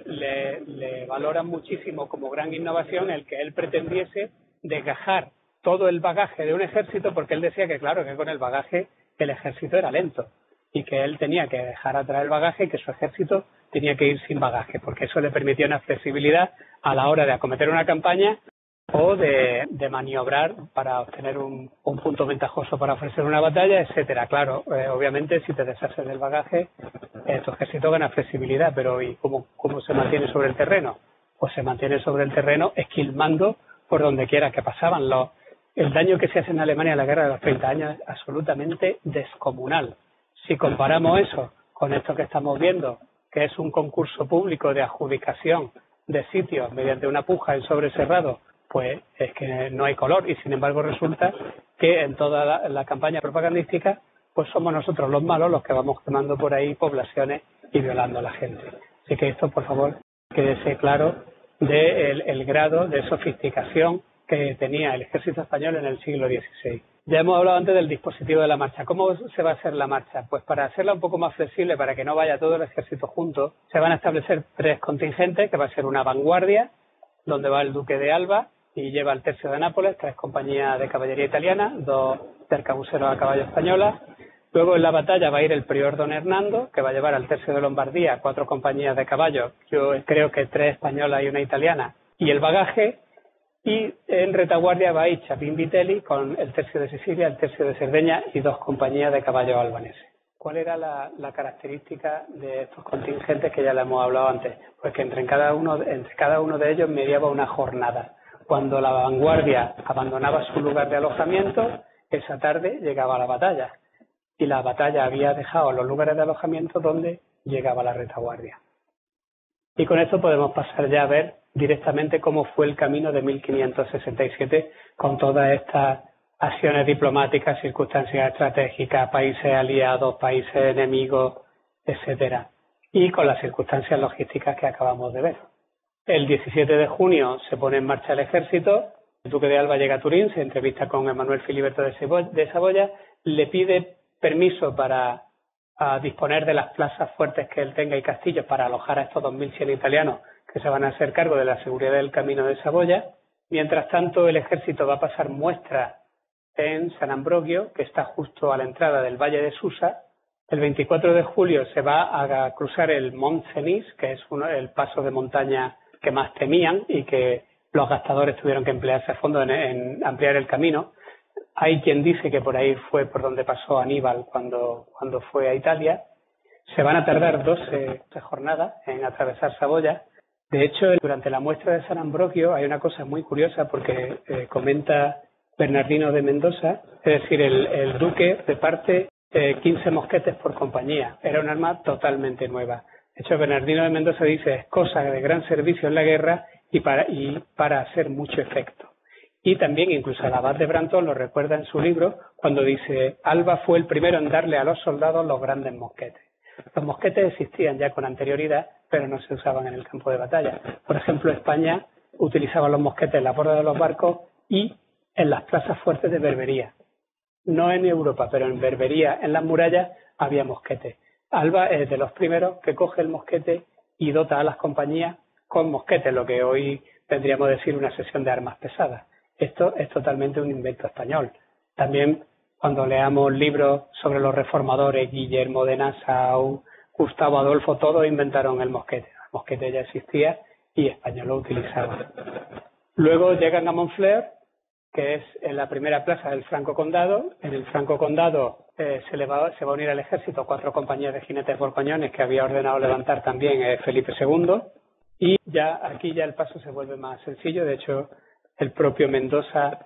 le valoran muchísimo como gran innovación el que él pretendiese desgajar todo el bagaje de un ejército, porque él decía que claro, que con el bagaje el ejército era lento y que él tenía que dejar atrás el bagaje y que su ejército tenía que ir sin bagaje, porque eso le permitía una flexibilidad a la hora de acometer una campaña o de maniobrar para obtener un punto ventajoso para ofrecer una batalla, etcétera. Claro, obviamente si te deshaces del bagaje, tu ejército gana flexibilidad, pero ¿y cómo se mantiene sobre el terreno? Pues se mantiene sobre el terreno esquilmando por donde quiera que pasaban. El daño que se hace en Alemania en la guerra de los 30 años es absolutamente descomunal. Si comparamos eso con esto que estamos viendo, que es un concurso público de adjudicación de sitios mediante una puja en sobreserrado, pues es que no hay color, y sin embargo resulta que en toda la campaña propagandística pues somos nosotros los malos los que vamos quemando por ahí poblaciones y violando a la gente. Así que esto, por favor, quédese claro del grado de sofisticación que tenía el ejército español en el siglo XVI. Ya hemos hablado antes del dispositivo de la marcha. ¿Cómo se va a hacer la marcha? Pues para hacerla un poco más flexible, para que no vaya todo el ejército junto, se van a establecer 3 contingentes, que va a ser una vanguardia, donde va el duque de Alba y lleva el tercio de Nápoles, 3 compañías de caballería italiana, 2 arcabuceros a caballo españolas. Luego en la batalla va a ir el prior don Hernando, que va a llevar al tercio de Lombardía 4 compañías de caballos, yo creo que 3 españolas y una italiana, y el bagaje. Y en retaguardia va a ir Chapín Vitelli con el tercio de Sicilia, el tercio de Cerdeña y 2 compañías de caballos albaneses. ¿Cuál era la característica de estos contingentes que ya le hemos hablado antes? Pues que entre cada uno de ellos mediaba una jornada. Cuando la vanguardia abandonaba su lugar de alojamiento, esa tarde llegaba la batalla. Y la batalla había dejado los lugares de alojamiento donde llegaba la retaguardia. Y con esto podemos pasar ya a ver directamente cómo fue el camino de 1567 con todas estas acciones diplomáticas, circunstancias estratégicas, países aliados, países enemigos, etcétera, y con las circunstancias logísticas que acabamos de ver. El 17 de junio se pone en marcha el ejército, el duque de Alba llega a Turín, se entrevista con Emmanuel Filiberto de Saboya, le pide permiso para disponer de las plazas fuertes que él tenga y castillos para alojar a estos 2.100 italianos que se van a hacer cargo de la seguridad del camino de Saboya. Mientras tanto, el ejército va a pasar muestras en San Ambrogio, que está justo a la entrada del Valle de Susa. El 24 de julio se va a cruzar el Mont Cenis, que es el paso de montaña que más temían y que los gastadores tuvieron que emplearse a fondo en ampliar el camino. Hay quien dice que por ahí fue por donde pasó Aníbal cuando fue a Italia. Se van a tardar 12 jornadas en atravesar Saboya. De hecho, durante la muestra de San Ambrogio hay una cosa muy curiosa porque comenta Bernardino de Mendoza, es decir, el duque reparte 15 mosquetes por compañía. Era un arma totalmente nueva. De hecho, Bernardino de Mendoza dice es cosa de gran servicio en la guerra y para hacer mucho efecto. Y también incluso el abad de Brantón lo recuerda en su libro cuando dice Alba fue el primero en darle a los soldados los grandes mosquetes. Los mosquetes existían ya con anterioridad, pero no se usaban en el campo de batalla. Por ejemplo, España utilizaba los mosquetes en la borda de los barcos y en las plazas fuertes de Berbería. No en Europa, pero en Berbería, en las murallas, había mosquetes. Alba es de los primeros que coge el mosquete y dota a las compañías con mosquetes, lo que hoy tendríamos que decir una sesión de armas pesadas. Esto es totalmente un invento español. También cuando leamos libros sobre los reformadores, Guillermo de Nassau, Gustavo Adolfo, todos inventaron el mosquete. El mosquete ya existía y España lo utilizaba. Luego llegan a Montfleur, que es en la primera plaza del Franco Condado. En el Franco Condado se va a unir al ejército 4 compañías de jinetes borgoñones que había ordenado levantar también Felipe II. Y aquí ya el paso se vuelve más sencillo. De hecho, el propio Mendoza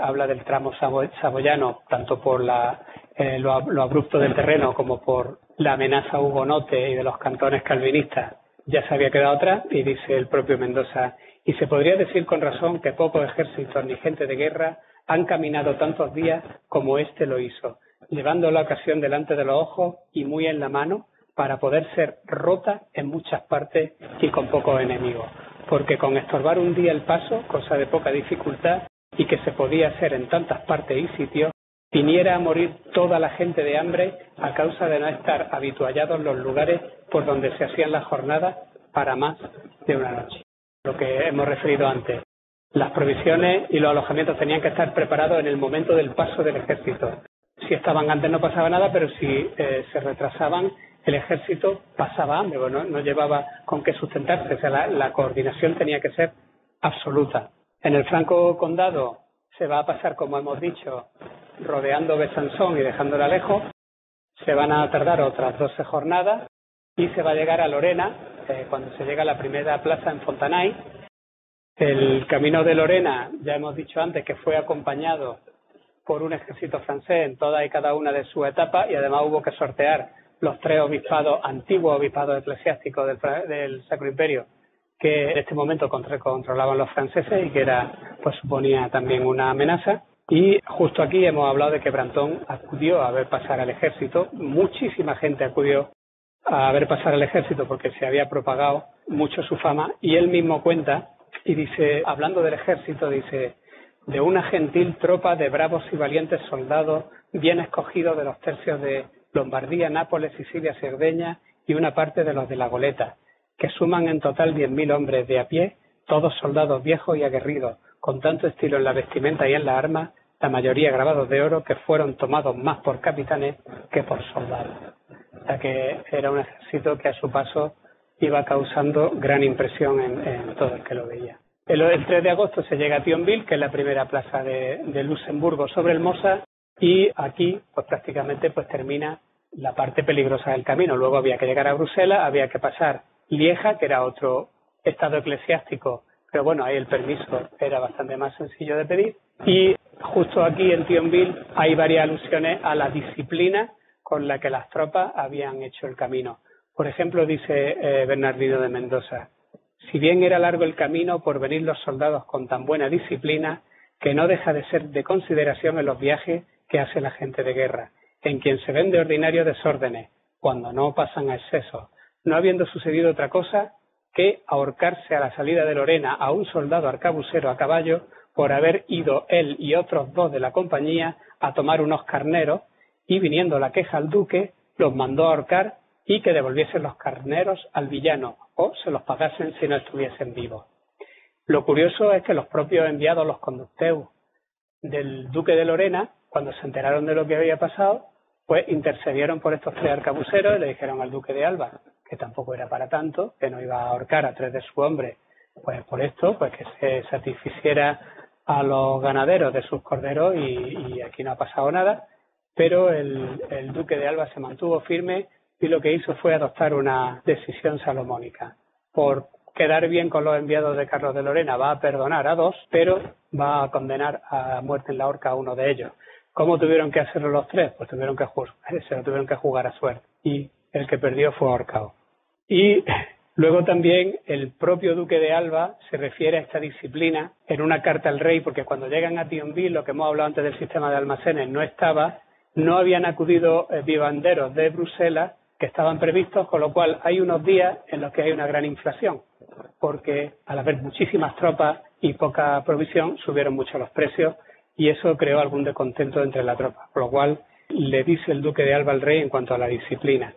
habla del tramo saboyano, tanto por lo abrupto del terreno como por la amenaza hugonote y de los cantones calvinistas. Ya se había quedado atrás, y dice el propio Mendoza, y se podría decir con razón que pocos ejércitos ni gente de guerra han caminado tantos días como este lo hizo, llevando la ocasión delante de los ojos y muy en la mano para poder ser rota en muchas partes y con pocos enemigos. Porque con estorbar un día el paso, cosa de poca dificultad, y que se podía hacer en tantas partes y sitios, viniera a morir toda la gente de hambre a causa de no estar habituallados los lugares por donde se hacían las jornadas para más de una noche. Lo que hemos referido antes, las provisiones y los alojamientos tenían que estar preparados en el momento del paso del ejército. Si estaban antes no pasaba nada, pero si se retrasaban, el ejército pasaba hambre, no llevaba con qué sustentarse. O sea, la coordinación tenía que ser absoluta. En el Franco Condado se va a pasar, como hemos dicho, rodeando Besançon y dejándola lejos. Se van a tardar otras 12 jornadas y se va a llegar a Lorena, cuando se llega a la primera plaza en Fontanay. El camino de Lorena, ya hemos dicho antes que fue acompañado por un ejército francés en todas y cada una de sus etapas, y además hubo que sortear los 3 obispados, antiguos obispados eclesiásticos del Sacro Imperio, que en este momento controlaban los franceses y que suponía también una amenaza. Y justo aquí hemos hablado de que Brantón acudió a ver pasar al ejército. Muchísima gente acudió a ver pasar al ejército porque se había propagado mucho su fama, y él mismo cuenta y dice, hablando del ejército, dice: de una gentil tropa de bravos y valientes soldados, bien escogidos de los tercios de Lombardía, Nápoles, Sicilia, Cerdeña y una parte de los de la Goleta, que suman en total 10.000 hombres de a pie, todos soldados viejos y aguerridos, con tanto estilo en la vestimenta y en las armas, la mayoría grabados de oro, que fueron tomados más por capitanes que por soldados. O sea que era un ejército que a su paso iba causando gran impresión en todo el que lo veía. El 3 de agosto se llega a Thionville, que es la primera plaza de Luxemburgo sobre el Mosa, y aquí prácticamente termina la parte peligrosa del camino. Luego había que llegar a Bruselas, había que pasar Lieja, que era otro estado eclesiástico pero bueno, ahí el permiso era bastante más sencillo de pedir. Y justo aquí en Thionville hay varias alusiones a la disciplina con la que las tropas habían hecho el camino. Por ejemplo, dice Bernardino de Mendoza: si bien era largo el camino, por venir los soldados con tan buena disciplina, que no deja de ser de consideración en los viajes que hace la gente de guerra, en quien se ven de ordinario desórdenes, cuando no pasan a excesos, no habiendo sucedido otra cosa que ahorcarse a la salida de Lorena a un soldado arcabucero a caballo por haber ido él y otros 2 de la compañía a tomar unos carneros, y viniendo la queja al duque, los mandó ahorcar y que devolviesen los carneros al villano o se los pagasen si no estuviesen vivos. Lo curioso es que los propios enviados, los conducteus del duque de Lorena, cuando se enteraron de lo que había pasado, pues intercedieron por estos 3 arcabuceros y le dijeron al duque de Alba que tampoco era para tanto, que no iba a ahorcar a 3 de sus hombres, pues por esto, pues que se satisficiera a los ganaderos de sus corderos, y aquí no ha pasado nada. Pero el duque de Alba se mantuvo firme y lo que hizo fue adoptar una decisión salomónica. Por quedar bien con los enviados de Carlos de Lorena, va a perdonar a 2, pero va a condenar a muerte en la horca a 1 de ellos. ¿Cómo tuvieron que hacerlo los 3? Pues se lo tuvieron que jugar a suerte, y el que perdió fue ahorcado. Y luego también el propio duque de Alba se refiere a esta disciplina en una carta al rey, porque cuando llegan a Thionville, lo que hemos hablado antes del sistema de almacenes no estaba, no habían acudido vivanderos de Bruselas que estaban previstos, con lo cual hay unos días en los que hay una gran inflación, porque al haber muchísimas tropas y poca provisión subieron mucho los precios, y eso creó algún descontento entre la tropa, por lo cual le dice el duque de Alba al rey en cuanto a la disciplina.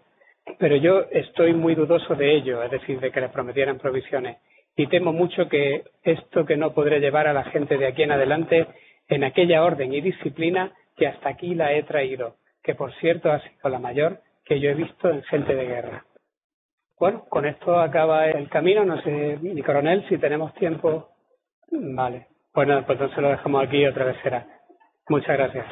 Pero yo estoy muy dudoso de ello, es decir, de que les prometieran provisiones, y temo mucho que esto que no podré llevar a la gente de aquí en adelante en aquella orden y disciplina que hasta aquí la he traído, que por cierto ha sido la mayor que yo he visto en gente de guerra. Bueno, con esto acaba el camino. No sé, mi coronel, si tenemos tiempo. Vale, bueno, pues entonces lo dejamos aquí, otra vez será. Muchas gracias.